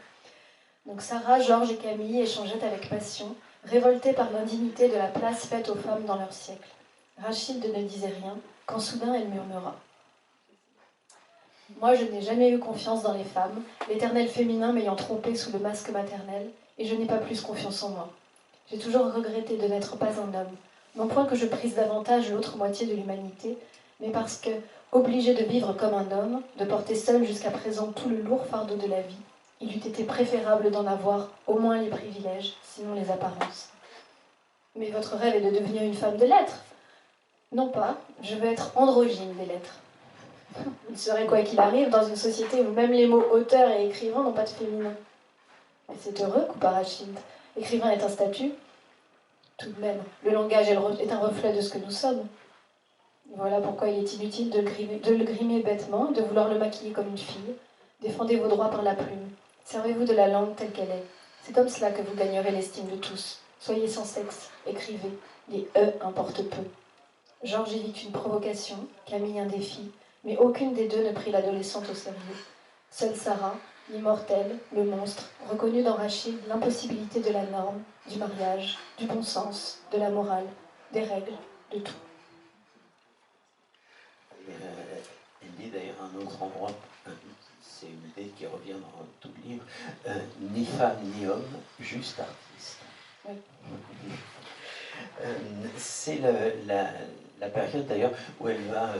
Donc Sarah, Georges et Camille échangeaient avec passion, révoltées par l'indignité de la place faite aux femmes dans leur siècle. Rachilde ne disait rien, quand soudain elle murmura. Moi, je n'ai jamais eu confiance dans les femmes, l'éternel féminin m'ayant trompée sous le masque maternel, et je n'ai pas plus confiance en moi. J'ai toujours regretté de n'être pas un homme, non point que je prise davantage l'autre moitié de l'humanité, mais parce que, obligé de vivre comme un homme, de porter seul jusqu'à présent tout le lourd fardeau de la vie, il eût été préférable d'en avoir au moins les privilèges, sinon les apparences. Mais votre rêve est de devenir une femme de lettres. Non pas, je veux être androgyne des lettres. Il serait, quoi qu'il arrive, dans une société où même les mots auteur et écrivain n'ont pas de féminin. Et c'est heureux, coupa Rachilde. Écrivain est un statut. Tout de même, le langage est un reflet de ce que nous sommes. Voilà pourquoi il est inutile de le grimer bêtement, de vouloir le maquiller comme une fille. Défendez vos droits par la plume. Servez-vous de la langue telle qu'elle est. C'est comme cela que vous gagnerez l'estime de tous. Soyez sans sexe, écrivez. Les « e » importent peu. Georges évite une provocation, Camille un défi, mais aucune des deux ne prit l'adolescente au sérieux. Seule Sarah, l'immortelle, le monstre, reconnut dans Rachid l'impossibilité de la norme, du mariage, du bon sens, de la morale, des règles, de tout. Elle dit d'ailleurs à un autre endroit, c'est une idée qui revient dans tout le livre, ni femme ni homme, juste artiste. Oui. C'est la période d'ailleurs où elle va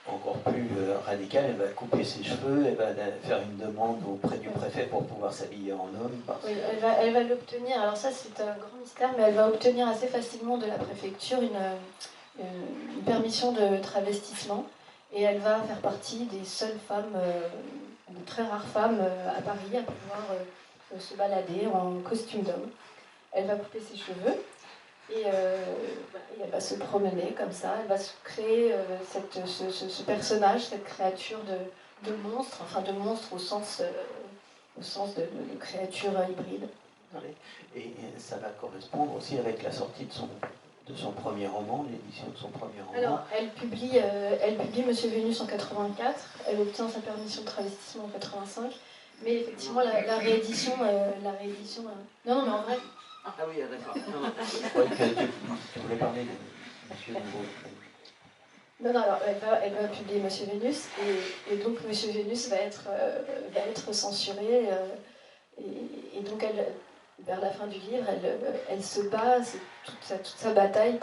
encore plus radicale, elle va couper ses cheveux, elle va faire une demande auprès du préfet pour pouvoir s'habiller en homme. Oui, elle va l'obtenir, alors ça c'est un grand mystère, mais elle va obtenir assez facilement de la préfecture une permission de travestissement, et elle va faire partie des seules femmes, de très rares femmes à Paris à pouvoir se balader en costume d'homme. Elle va couper ses cheveux, et elle va se promener comme ça, elle va se créer ce personnage, cette créature de monstre, enfin de monstre au sens de créature hybride. Et ça va correspondre aussi avec la sortie de son premier roman, l'édition de son premier roman. Alors, elle publie Monsieur Vénus en 84, elle obtient sa permission de travestissement en 85, mais effectivement la réédition... Non, mais en vrai... Ah oui, d'accord. Je croyais que tu voulais parler de Monsieur Nouveau. Non, alors elle va publier Monsieur Vénus, et donc Monsieur Vénus va être censuré, et donc vers la fin du livre, elle se bat, c'est toute sa bataille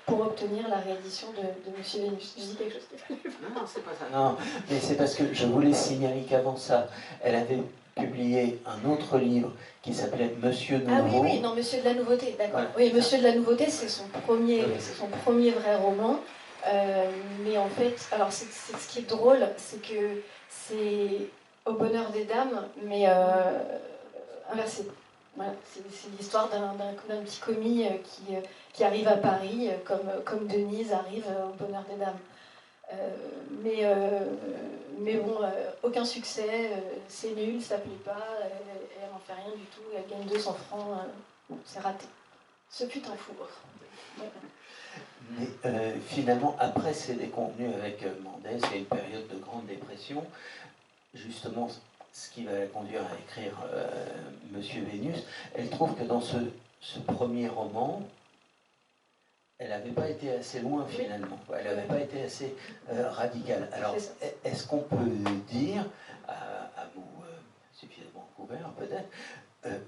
pour obtenir la réédition de Monsieur Vénus. Je dis quelque chose qui est Non, c'est pas ça. Non, mais c'est parce que je voulais signaler qu'avant ça, elle avait publié un autre livre qui s'appelait Monsieur Nouveau. Ah oui, non, Monsieur de la Nouveauté, d'accord. Voilà. Oui, Monsieur de la Nouveauté, c'est son premier vrai roman. Mais en fait, alors ce qui est drôle, c'est que c'est Au bonheur des dames, mais inversé. Voilà, c'est l'histoire d'un petit commis qui arrive à Paris, comme Denise arrive au bonheur des dames. Mais bon, aucun succès, c'est nul, ça plaît pas, elle n'en fait rien du tout, elle gagne 200 francs, c'est raté. Ce fut un four. Ouais. Mais finalement, après ces déconvenus avec Mendès et une période de grande dépression, justement ce qui va la conduire à écrire Monsieur Vénus, elle trouve que dans ce premier roman, elle n'avait pas été assez loin finalement, elle n'avait pas été assez radicale. Alors, est-ce qu'on peut dire, à mots suffisamment couverts peut-être,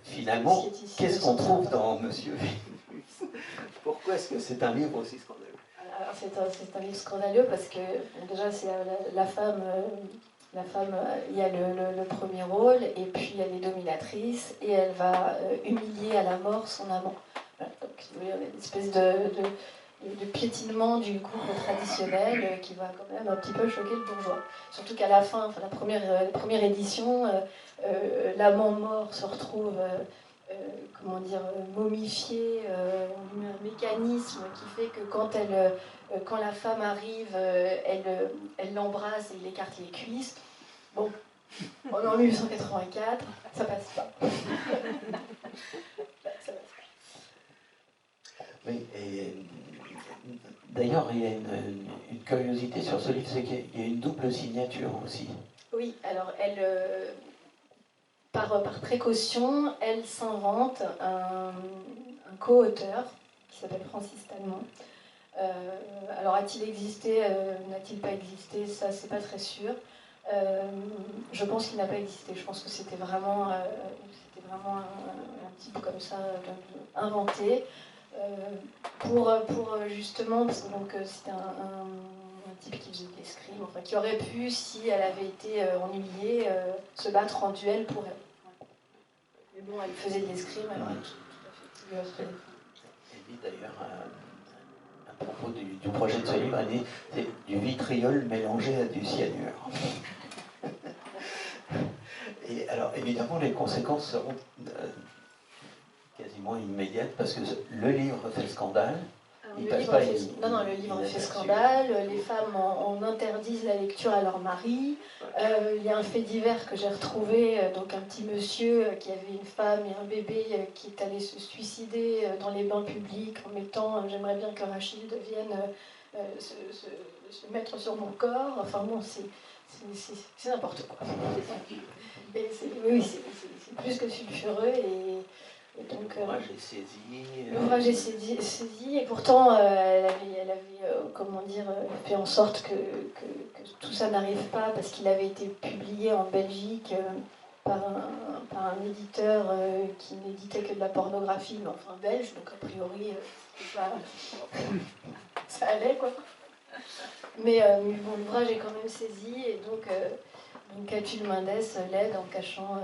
finalement, qu'est-ce qu'on trouve dans Monsieur Vénus? Pourquoi est-ce que c'est un livre aussi scandaleux? Alors, c'est un livre scandaleux parce que déjà c'est la femme, il y a le premier rôle et puis il y a les dominatrices et elle va humilier à la mort son amant. Voilà, donc il y a une espèce de piétinement du couple traditionnel qui va quand même un petit peu choquer le bourgeois. Surtout qu'à la fin, la première édition, l'amant mort se retrouve comment dire, momifié, on met un mécanisme qui fait que quand la femme arrive, elle l'embrasse et il écarte les cuisses. Bon, en 1884, ça passe pas. Ça passe pas. Oui, et d'ailleurs, il y a une curiosité sur ce livre, c'est qu'il y a une double signature aussi. Oui, alors par précaution, elle s'invente un co-auteur qui s'appelle Francis Talmont. Alors a-t-il existé, n'a-t-il pas existé, ça c'est pas très sûr. Je pense qu'il n'a pas existé, je pense que c'était vraiment un type comme ça inventé pour justement, parce que donc c'était un type qui faisait de l'escrime, enfin qui aurait pu, si elle avait été ennuyée, se battre en duel pour elle. Mais bon, elle faisait de l'escrime, elle aurait tout à fait pu se défendre. Elle dit d'ailleurs, à propos du projet de ce livre, elle dit c'est du vitriol mélangé à du cyanure. Et alors évidemment, les conséquences seront quasiment immédiates parce que le livre fait scandale. Le livre fait scandale, les femmes en interdisent la lecture à leur mari. Il y a un fait divers que j'ai retrouvé, donc un petit monsieur qui avait une femme et un bébé qui est allé se suicider dans les bains publics en mettant j'aimerais bien que Rachid vienne se mettre sur mon corps. Enfin bon, c'est n'importe quoi. Oui, c'est plus que sulfureux et donc, l'ouvrage est saisi. L'ouvrage est saisi et pourtant elle avait comment dire, fait en sorte que tout ça n'arrive pas parce qu'il avait été publié en Belgique par un éditeur qui n'éditait que de la pornographie, mais enfin belge, donc a priori ça allait quoi. Mais bon, l'ouvrage est quand même saisi et donc Catulle Mendes l'aide en cachant.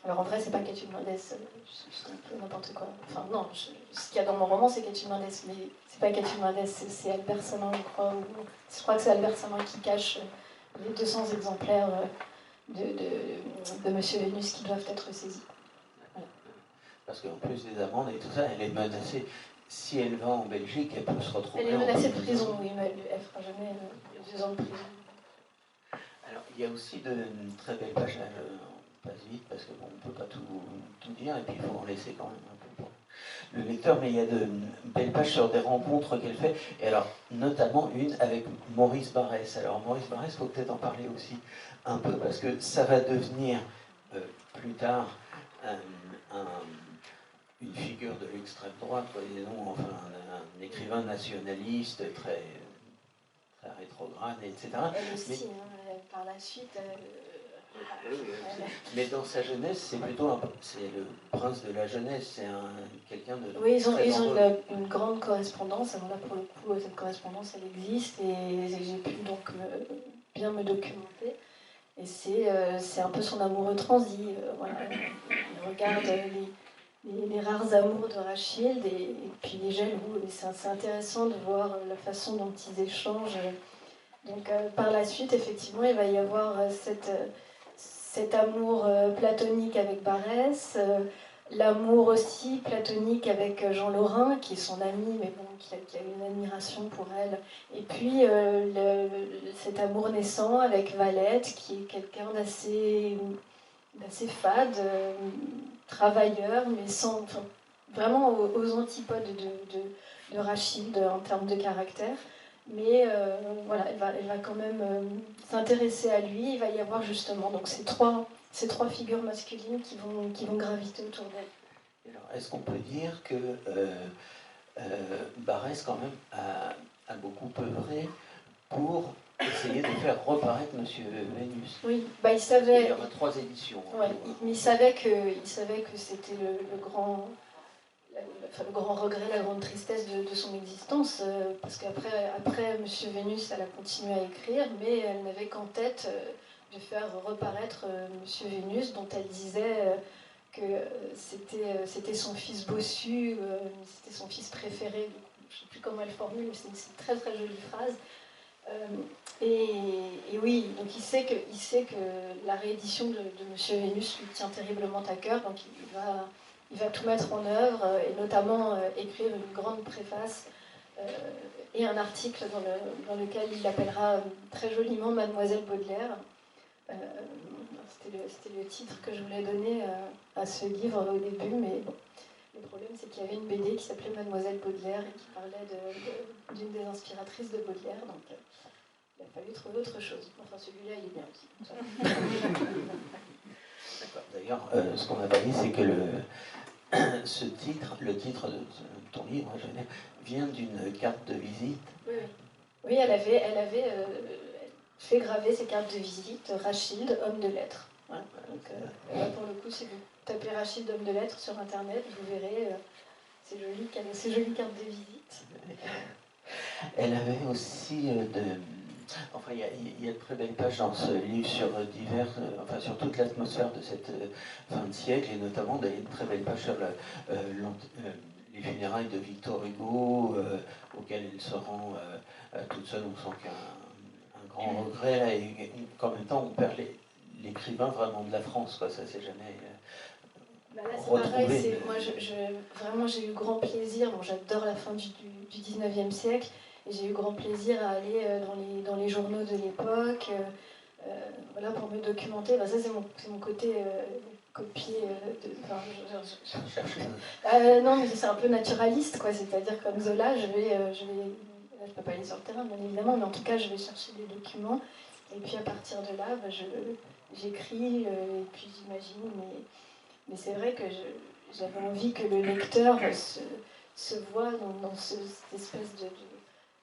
Alors en vrai, c'est pas Catulle Mendes, c'est un peu n'importe quoi. Enfin non, ce qu'il y a dans mon roman, c'est Catulle Mendes, mais c'est pas Catulle Mendes, c'est Albert Samin, je crois. Je crois que c'est Albert Samin qui cache les 200 exemplaires de Monsieur Vénus qui doivent être saisis. Voilà. Parce qu'en plus des amendes et tout ça, elle est menacée. Si elle va en Belgique, elle peut se retrouver. Elle est menacée de prison, oui, mais elle fera jamais 2 ans de prison. Alors, il y a aussi de très belles pages, là, je passe vite parce qu'on ne peut pas tout dire, et puis il faut en laisser quand même un peu pour le lecteur, mais il y a de belles pages sur des rencontres qu'elle fait, et alors, notamment une avec Maurice Barrès. Alors, Maurice Barrès, il faut peut-être en parler aussi un peu, parce que ça va devenir plus tard une figure de l'extrême droite, disons, enfin, un écrivain nationaliste très rétrograde, etc. Elle aussi, par la suite. Mais dans sa jeunesse, c'est plutôt c'est le prince de la jeunesse, c'est quelqu'un de. Oui, ils ont une grande correspondance. Alors là, pour le coup, cette correspondance, elle existe et j'ai pu donc bien me documenter. Et c'est un peu son amoureux transi. Voilà. Il regarde les rares amours de Rachid et puis les jaloux. Et c'est assez intéressant de voir la façon dont ils échangent. Donc par la suite, effectivement, il va y avoir cet amour platonique avec Barrès, l'amour aussi platonique avec Jean Lorrain, qui est son ami, mais bon, qui a une admiration pour elle. Et puis cet amour naissant avec Valette, qui est quelqu'un d'assez fade, travailleur, mais vraiment aux antipodes de Rachid en termes de caractère. mais voilà, elle va quand même s'intéresser à lui. Il va y avoir justement donc ces trois figures masculines qui vont graviter autour d'elle. Alors, est-ce qu'on peut dire que Barès, quand même, a beaucoup œuvré pour essayer de faire reparaître Monsieur Vénus? Oui, bah, il savait. Il y en a 3 éditions. Ouais, mais il savait que c'était le grand regret, la grande tristesse de son existence, parce qu'après Monsieur Vénus, elle a continué à écrire, mais elle n'avait qu'en tête de faire reparaître Monsieur Vénus, dont elle disait que c'était son fils bossu, c'était son fils préféré. Je ne sais plus comment elle formule, mais c'est une très très jolie phrase. Et oui, donc il sait que la réédition de Monsieur Vénus lui tient terriblement à cœur, donc il va tout mettre en œuvre, et notamment écrire une grande préface et un article dans lequel il l'appellera très joliment Mademoiselle Baudelaire. C'était le titre que je voulais donner à ce livre au début, mais bon, le problème c'est qu'il y avait une BD qui s'appelait Mademoiselle Baudelaire et qui parlait d'une des inspiratrices de Baudelaire, donc il a fallu trouver autre chose. Enfin, celui-là, il est bien aussi. D'accord. D'ailleurs, ce qu'on n'a pas dit, c'est que le titre de ton livre, vient d'une carte de visite. Oui, elle avait fait graver ses cartes de visite Rachilde, homme de lettres. Voilà. Donc, là, pour le coup, si vous tapez Rachilde, homme de lettres sur Internet, vous verrez ces jolies cartes de visite. Elle avait aussi Enfin, il y a de très belles pages dans ce livre sur sur toute l'atmosphère de cette fin de siècle, et notamment des très belles pages sur les funérailles de Victor Hugo, auxquelles elle se rend toute seule. On sent qu'il y a un grand regret, là, et qu'en même temps, on perd l'écrivain vraiment de la France, quoi. Ça, c'est jamais là, c'est pareil, moi, vraiment, j'ai eu grand plaisir. Bon, j'adore la fin du 19e siècle. Et j'ai eu grand plaisir à aller dans les journaux de l'époque, voilà, pour me documenter. Ben, ça, c'est mon côté copier. Non, mais c'est un peu naturaliste, quoi. C'est-à-dire comme Zola, là, je peux pas aller sur le terrain, bien évidemment, mais en tout cas, je vais chercher des documents. Et puis à partir de là, j'écris, et puis j'imagine. Mais c'est vrai que j'avais envie que le lecteur se voit dans cette espèce de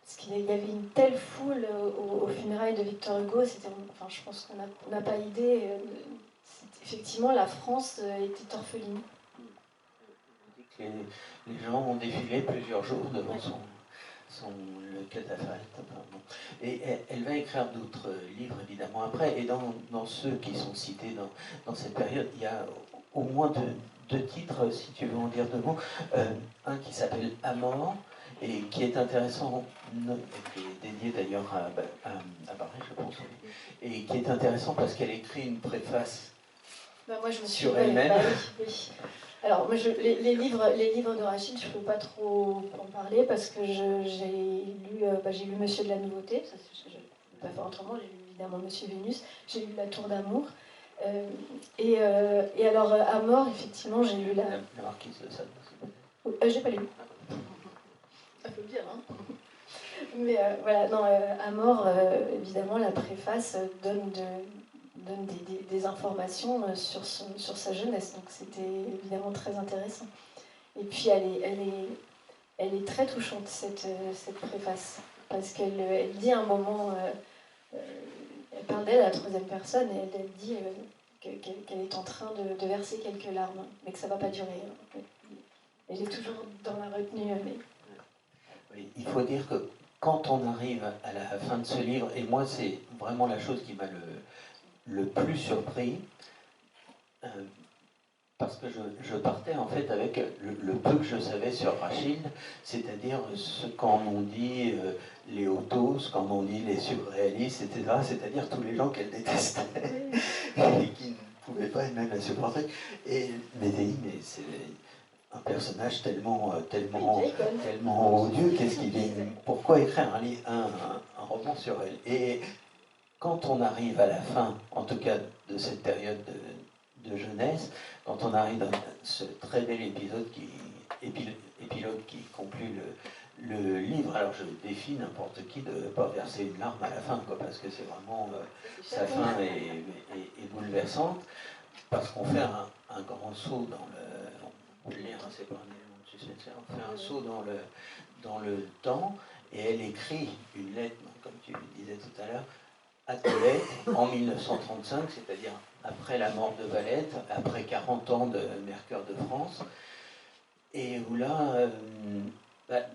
parce qu'il y avait une telle foule aux funérailles de Victor Hugo, enfin, je pense qu'on n'a pas idée. Effectivement, la France était orpheline. Les gens ont défilé plusieurs jours devant le catafalque. Et elle va écrire d'autres livres, évidemment, après. Et dans ceux qui sont cités dans cette période, il y a au moins deux titres, si tu veux en dire deux mots. Un qui s'appelle Amor, et qui est intéressant, qui est dédié d'ailleurs à Barès, je pense, et qui est intéressant parce qu'elle écrit une préface moi, je me sur elle-même. Oui. Alors, moi, les livres de Rachid, je ne peux pas trop en parler parce que j'ai lu Monsieur de la Nouveauté, ça, je ne peux pas faire autrement, j'ai lu évidemment Monsieur Vénus, j'ai lu La Tour d'amour. Et alors, Amor, effectivement, j'ai lu La marquise de Sade. J'ai pas lu. Ça peut dire, hein. Mais voilà, non, Amor, évidemment, la préface donne des informations sur sa jeunesse, donc c'était évidemment très intéressant. Et puis elle est très touchante, cette préface, parce qu'elle dit à un moment, elle parle d'elle à la troisième personne, et elle dit qu'elle est en train de verser quelques larmes, mais que ça ne va pas durer. Elle est toujours dans la retenue. Oui, il faut dire que quand on arrive à la fin de ce livre, et moi c'est vraiment la chose qui m'a le plus surpris, parce que je partais en fait avec le peu que je savais sur Rachid, c'est-à-dire ce qu'en ont dit les autos, ce qu'en ont dit les surréalistes, etc., c'est-à-dire tous les gens qu'elle détestait et qui ne pouvaient pas même la supporter. Et Médéi, mais c'est un personnage tellement odieux, pourquoi écrire un roman sur elle? Et quand on arrive à la fin, en tout cas de cette période de jeunesse, quand on arrive dans ce très bel épilogue qui conclut le livre, alors je défie n'importe qui de ne pas verser une larme à la fin, quoi, parce que c'est vraiment, sa fin est bouleversante, parce qu'on fait un grand saut dans le... On peut le lire, hein, c'est pas un élément de suspense, on fait un saut dans le temps, et elle écrit une lettre, comme tu disais tout à l'heure, à Colette en 1935, c'est-à-dire après la mort de Valette, après 40 ans de Mercure de France, et où là, peut-être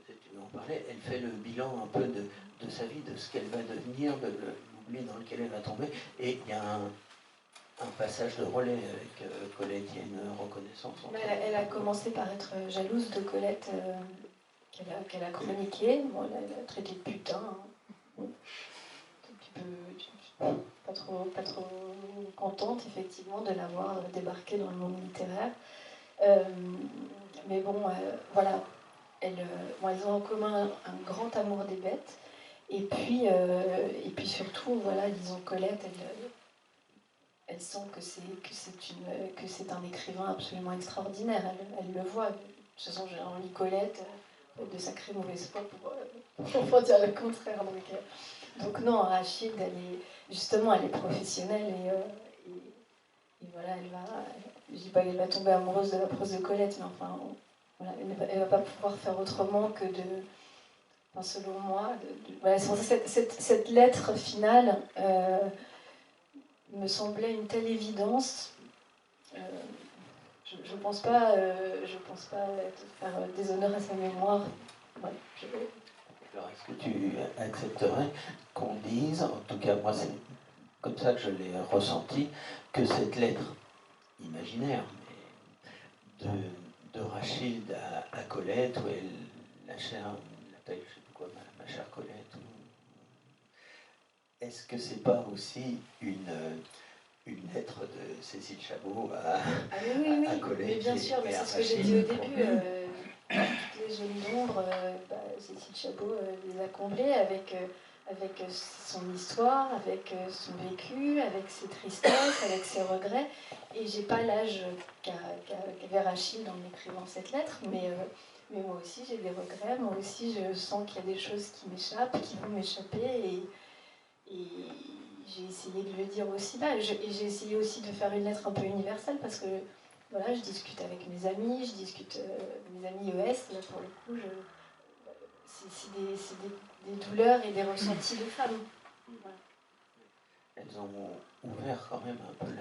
tu veux en parler, elle fait le bilan un peu de sa vie, de ce qu'elle va devenir, de l'oubli dans lequel elle va tomber, et il y a un passage de relais avec Colette, il y a une reconnaissance. Elle a commencé par être jalouse de Colette, qu'elle a chroniqué. Bon, elle a traité de putain. Hein. Pas trop contente, effectivement, de l'avoir débarqué dans le monde littéraire. Mais bon, voilà. Ils ont en commun un grand amour des bêtes. Et puis surtout, voilà, disons, Colette, elle sent que c'est un écrivain absolument extraordinaire. Elle le voit. De toute façon, j'ai en Colette de sacrée mauvaise foi pour dire le contraire. Donc non, Rachid, elle est professionnelle et voilà, je dis pas qu'elle va tomber amoureuse de la prose de Colette, mais enfin, voilà, elle va pas pouvoir faire autrement que selon moi, voilà, cette lettre finale me semblait une telle évidence. Je pense pas faire déshonneur à sa mémoire. Ouais, Alors, est-ce que tu accepterais qu'on dise, en tout cas moi c'est comme ça que je l'ai ressenti, que cette lettre imaginaire, mais de Rachid à Colette, où elle l'appelle, je sais plus quoi, ma chère Colette, est-ce que c'est pas aussi une lettre de Cécile Chabot à Colette? Mais bien sûr, mais c'est ce que j'ai dit au début. Toutes les zones d'ombre, Cécile Chabot les a comblées avec son histoire, avec son vécu, avec ses tristesses, avec ses regrets. Et j'ai pas l'âge qu'avait Rachid en écrivant cette lettre, mais moi aussi j'ai des regrets, moi aussi je sens qu'il y a des choses qui m'échappent, qui vont m'échapper, et j'ai essayé de le dire aussi là. Et j'ai essayé aussi de faire une lettre un peu universelle, parce que voilà, je discute avec mes amis, mes amis ES, là pour le coup, c'est des douleurs et des ressentis de femmes. Voilà. Elles ont ouvert quand même un peu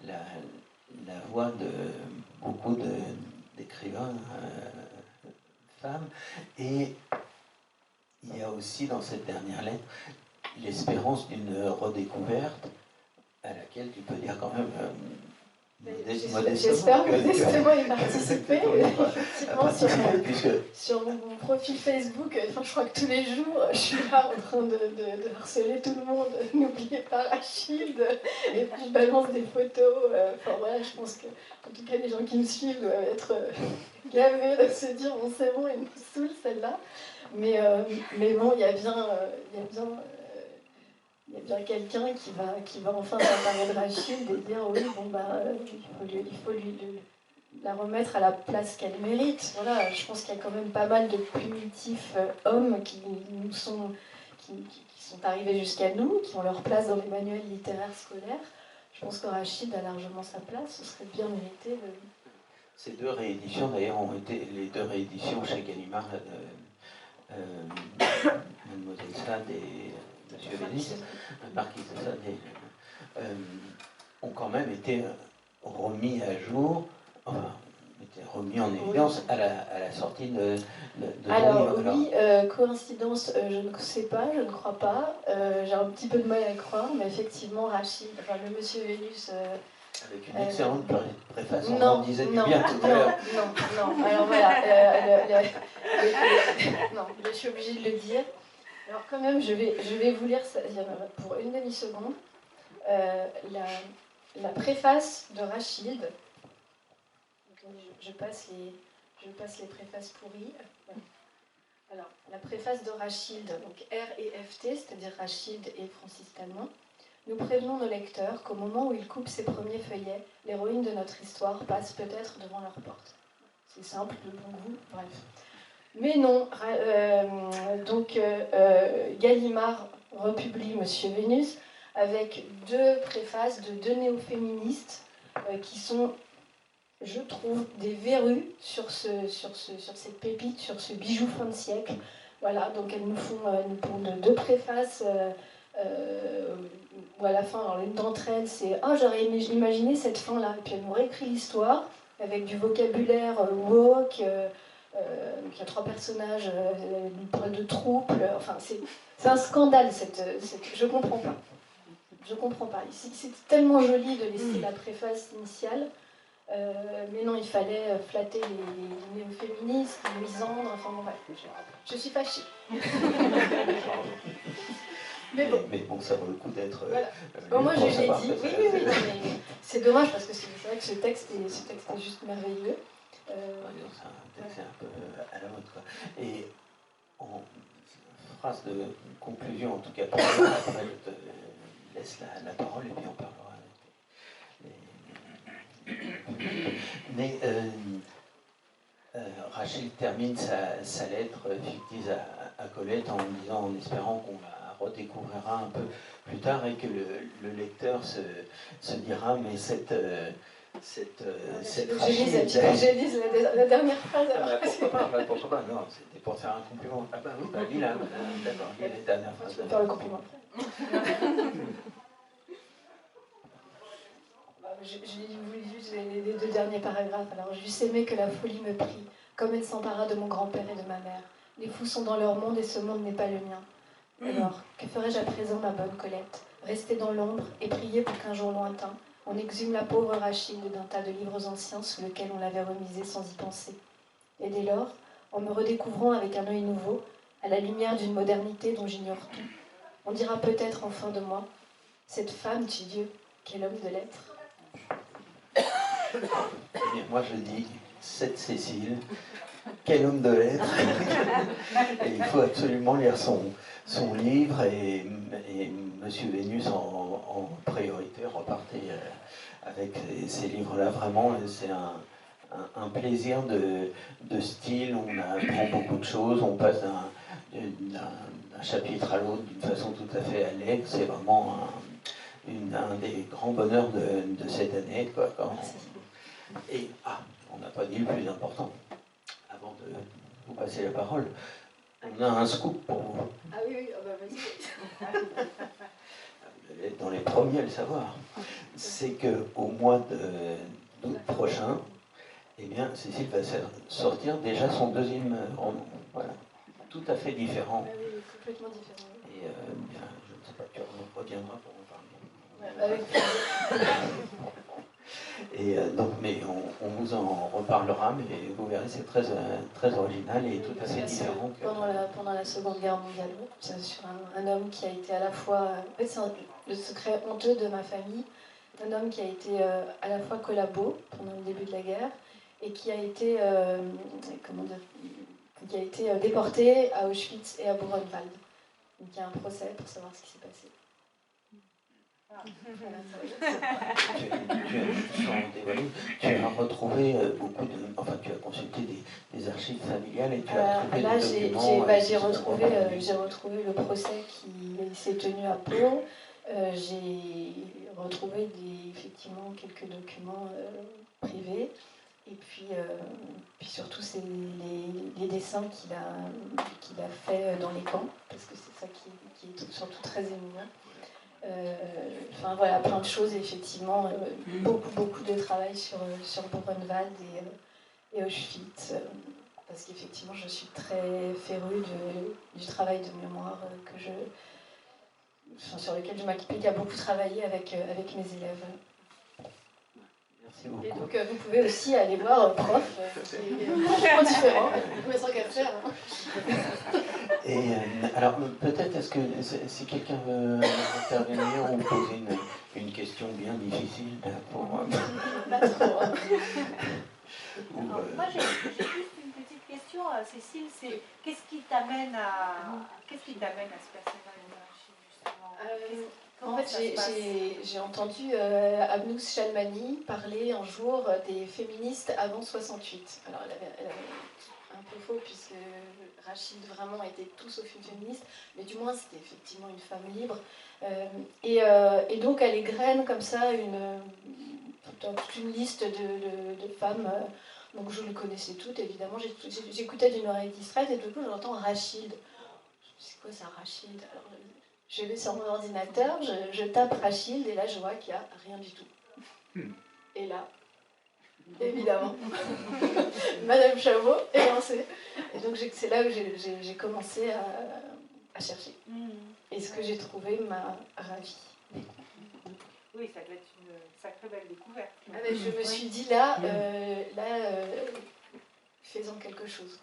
la voie de beaucoup d'écrivains femmes. Et il y a aussi dans cette dernière lettre l'espérance d'une redécouverte à laquelle tu peux dire quand même j'espère modestement y participer. Effectivement, sur mon profil Facebook, je crois que tous les jours, je suis là en train de harceler tout le monde. N'oubliez pas Rachid. Et puis je balance des photos. Voilà, je pense que, en tout cas, les gens qui me suivent doivent être gavés de se dire bon, c'est bon, il nous saoule celle-là. Mais bon, il y a bien quelqu'un qui va enfin s'emparer de Rachid et dire oui, bon il faut lui la remettre à la place qu'elle mérite. Voilà, je pense qu'il y a quand même pas mal de primitifs hommes qui sont arrivés jusqu'à nous, qui ont leur place dans les manuels littéraires scolaires. Je pense que Rachid a largement sa place, ce serait bien mérité. Ces deux rééditions, d'ailleurs, ont été les deux rééditions chez Gallimard, Mademoiselle Sade et Monsieur Vélis, Marquise de Sade, ont quand même été remis à jour, enfin, été remis en évidence à la sortie de alors oui, coïncidence, je ne sais pas, je ne crois pas. J'ai un petit peu de mal à y croire, mais effectivement, Rachid, enfin le Monsieur Vénus... avec une excellente préface, on en disait du bien tout à l'heure. Non, alors voilà, non, je suis obligée de le dire. Alors quand même, je vais vous lire ça, pour une demi-seconde la préface de Rachid. Je passe les préfaces pourries. Alors, la préface de Rachid, donc R et FT, c'est-à-dire Rachid et Francis Talmont. Nous prévenons nos lecteurs qu'au moment où ils coupent ses premiers feuillets, l'héroïne de notre histoire passe peut-être devant leur porte. C'est simple, de bon goût, bref. Mais non, donc Gallimard republie Monsieur Vénus avec 2 préfaces de 2 néo-féministes qui sont, je trouve, des verrues sur cette pépite, sur ce bijou fin de siècle. Voilà, donc elles nous font 2 préfaces où à la fin, alors l'une d'entre elles, c'est « Ah, j'aurais imaginé cette fin-là », et puis elles nous réécrit l'histoire avec du vocabulaire woke, il y a 3 personnages, une parle de trouble, enfin c'est un scandale, je comprends pas. Je comprends pas. C'est tellement joli de laisser la préface initiale, mais non, il fallait flatter les néo-féministes, les misandres, enfin bon, bref, je suis fâchée. Mais bon, ça vaut le coup d'être... Voilà. Moi, je l'ai dit, oui, mais c'est dommage parce que c'est vrai que ce texte est juste merveilleux. C'est un peu à la mode, quoi. Et en phrase de conclusion, en tout cas pour moi, après je te laisse la parole et puis on parlera. Mais Rachel termine sa lettre fictive à Colette en disant, en espérant qu'on la redécouvrira un peu plus tard et que le lecteur se dira, mais cette Rachel... Je lise la dernière phrase. Pourquoi pas, non, c'était pour te faire un compliment. Ah bah oui, bah lis là, d'accord, lis les dernières phrases. Tu peux faire le compliment après. J'ai voulu juste les 2 derniers paragraphes. Alors, j'eusse aimé que la folie me prit, comme elle s'empara de mon grand-père et de ma mère. Les fous sont dans leur monde et ce monde n'est pas le mien. Alors, que ferais-je à présent, ma bonne Colette? Rester dans l'ombre et prier pour qu'un jour lointain, on exhume la pauvre Rachel d'un tas de livres anciens sous lesquels on l'avait remisée sans y penser. Et dès lors, en me redécouvrant avec un œil nouveau, à la lumière d'une modernité dont j'ignore tout, on dira peut-être enfin de moi, cette femme du Dieu, quel homme de lettres. Eh bien, moi je dis, cette Cécile, quel homme de lettres. Et il faut absolument lire son livre et Monsieur Vénus en priorité, repartez avec ces livres-là. Vraiment, c'est un plaisir de style, on apprend beaucoup de choses, on passe d'un chapitre à l'autre d'une façon tout à fait allègre. C'est vraiment un des grands bonheurs de cette année, quoi. Et on n'a pas dit le plus important, avant de vous passer la parole. On a un scoop pour vous. Ah oui, bah vas-y. Vous allez être dans les premiers à le savoir. C'est qu'au mois d'août prochain, eh bien, Cécile va sortir déjà son 2e roman. Voilà. Tout à fait différent. Ah oui, complètement différent. Et bien, je ne sais pas, tu reviendras pour en parler. Ouais, avec plaisir. Et donc, mais on vous en reparlera, mais vous verrez, c'est très, très original et tout à fait différent. Pendant la Seconde Guerre mondiale, c'est sur un homme qui a été à la fois... En fait, c'est le secret honteux de ma famille. Un homme qui a été à la fois collabo pendant le début de la guerre et qui a été, qui a été déporté à Auschwitz et à Buchenwald. Donc il y a un procès pour savoir ce qui s'est passé. Tu as retrouvé beaucoup de... Enfin, tu as consulté des archives familiales et tu as trouvé là, des documents... j'ai retrouvé le procès qui s'est tenu à Pau. J'ai retrouvé effectivement quelques documents privés. Et puis surtout, c'est les dessins qu'il a fait dans les camps, parce que c'est ça qui est surtout très émouvant. Enfin voilà, plein de choses, et effectivement, beaucoup de travail sur Buchenwald et Auschwitz, parce qu'effectivement, je suis très férue du travail de mémoire sur lequel je m'applique à beaucoup travailler avec mes élèves. Merci beaucoup. Et donc vous pouvez aussi aller voir Prof, qui est complètement différent, mais sans qu'à faire. Et alors peut-être est-ce que si quelqu'un veut intervenir ou poser une question bien difficile pour Pas trop. Moi j'ai juste une petite question, Cécile, c'est qu'est-ce qui t'amène à ce personnage justement? En fait, j'ai entendu Abnous Chalmani parler un jour des féministes avant 68. Alors, elle avait un peu faux, puisque Rachid vraiment était tout sauf une féministe, mais du moins c'était effectivement une femme libre. Et donc elle égrène comme ça toute une liste de femmes. Donc je les connaissais toutes, évidemment. J'écoutais d'une oreille distraite et tout coup j'entends Rachid. C'est quoi ça, Rachid? Alors, je vais sur mon ordinateur, je tape Rachid et là je vois qu'il n'y a rien du tout. Et là, évidemment, Madame Chabot est lancée. Et donc c'est là où j'ai commencé à chercher. Et ce que j'ai trouvé m'a ravie. Oui, ça doit être une sacrée belle découverte. Ah ben, je me suis dit là, faisons quelque chose.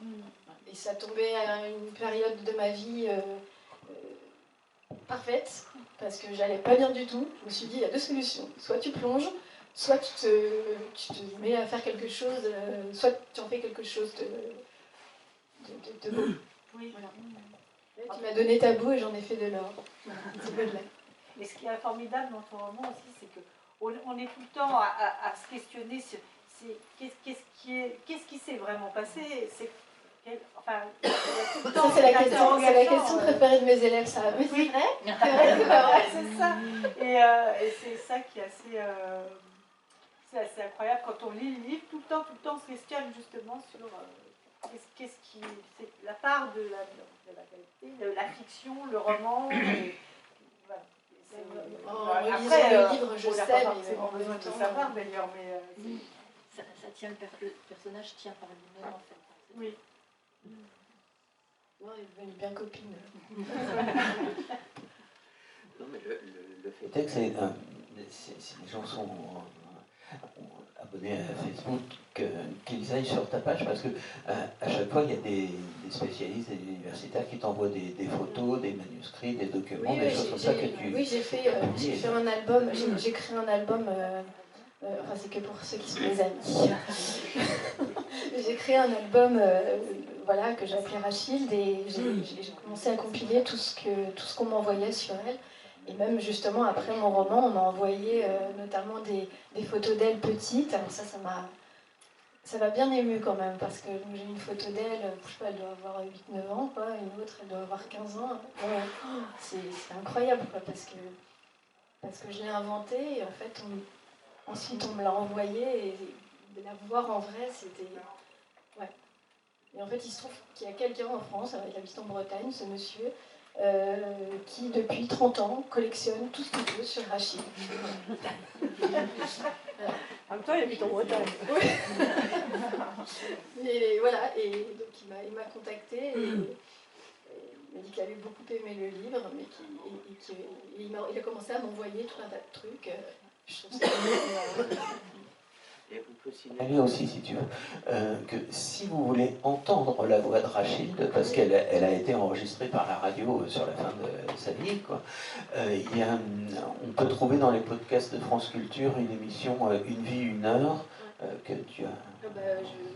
Et ça tombait à une période de ma vie parfaite, parce que j'allais pas bien du tout. Je me suis dit, il y a deux solutions. Soit tu plonges, soit tu te mets à faire quelque chose, soit tu en fais quelque chose de beau. Oui. Voilà. Là, tu m'as donné ta boue et j'en ai fait de l'or. C'est beau de l'air. Et ce qui est formidable dans ton roman aussi, c'est qu'on est tout le temps à se questionner sur qu'est-ce qui s'est vraiment passé. Enfin, ça, c'est la question préférée de mes élèves, ça. Mais c'est vrai, c'est vrai, c'est pas vrai. C'est ça. Et c'est ça qui est assez incroyable quand on lit le livre. Tout le temps, on se questionne justement sur qu'est-ce qui, c'est la part de la réalité, de la fiction, le roman. Voilà. Après, le livre, je sais, mais forcément besoin de savoir d'ailleurs, mais ça tient, le personnage tient par lui-même en fait. Oui. Non, elle est devenue bien copine. Non, mais le fait est que si les gens sont abonnés à Facebook, qu'ils aillent sur ta page, parce que à chaque fois, il y a des spécialistes, des universitaires qui t'envoient des photos, des manuscrits, des documents, des choses comme ça que tu... Oui, j'ai fait un album, j'ai créé un album, enfin c'est que pour ceux qui sont mes amis. J'ai créé un album voilà, que j'ai appelé Rachid et j'ai commencé à compiler tout ce qu'on m'envoyait sur elle. Et même justement après mon roman, on m'a envoyé notamment des photos d'elle petite. Alors ça m'a bien émue quand même, parce que j'ai une photo d'elle, je sais pas, elle doit avoir 8-9 ans, quoi, une autre elle doit avoir 15 ans. C'est incroyable, quoi, parce que je l'ai inventée et en fait ensuite on me l'a envoyée et de la voir en vrai, c'était... Ouais. Et en fait, il se trouve qu'il y a quelqu'un en France, il habite en Bretagne, ce monsieur, qui depuis 30 ans collectionne tout ce qu'il veut sur Rachid. en même temps, il habite en Bretagne. Et voilà, et donc il m'a contacté et il m'a dit qu'il avait beaucoup aimé le livre, mais il a commencé à m'envoyer tout un tas de trucs. Je trouve ça Et on peut signaler aussi, si tu veux, que si vous voulez entendre la voix de Rachid, parce qu'elle a été enregistrée par la radio sur la fin de sa vie, quoi, on peut trouver dans les podcasts de France Culture une émission Une vie, une heure, que tu as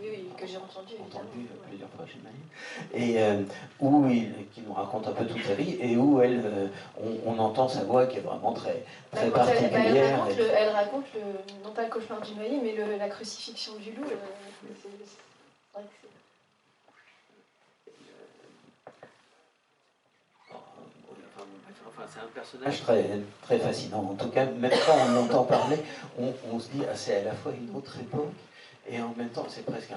oui, que j'ai entendu plusieurs fois, j'imagine, et qui nous raconte un peu toute sa vie, et où on entend sa voix qui est vraiment très particulière. Elle raconte non pas le cauchemar du noyé, mais la crucifixion du loup. C'est vrai que c'est... Enfin, c'est un personnage très, très fascinant. En tout cas, même quand on l'entend parler, on se dit, c'est à la fois une autre époque, et en même temps, c'est presque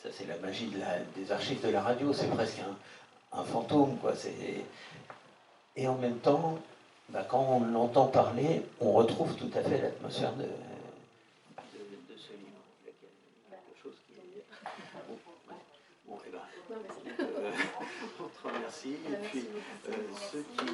ça c'est la magie des archives de la radio, c'est presque un fantôme, quoi. Et en même temps, quand on l'entend parler, on retrouve tout à fait l'atmosphère de ce livre. Il y a quelque chose qui est... Bon, et ben, on te remercie. Et puis, ceux qui...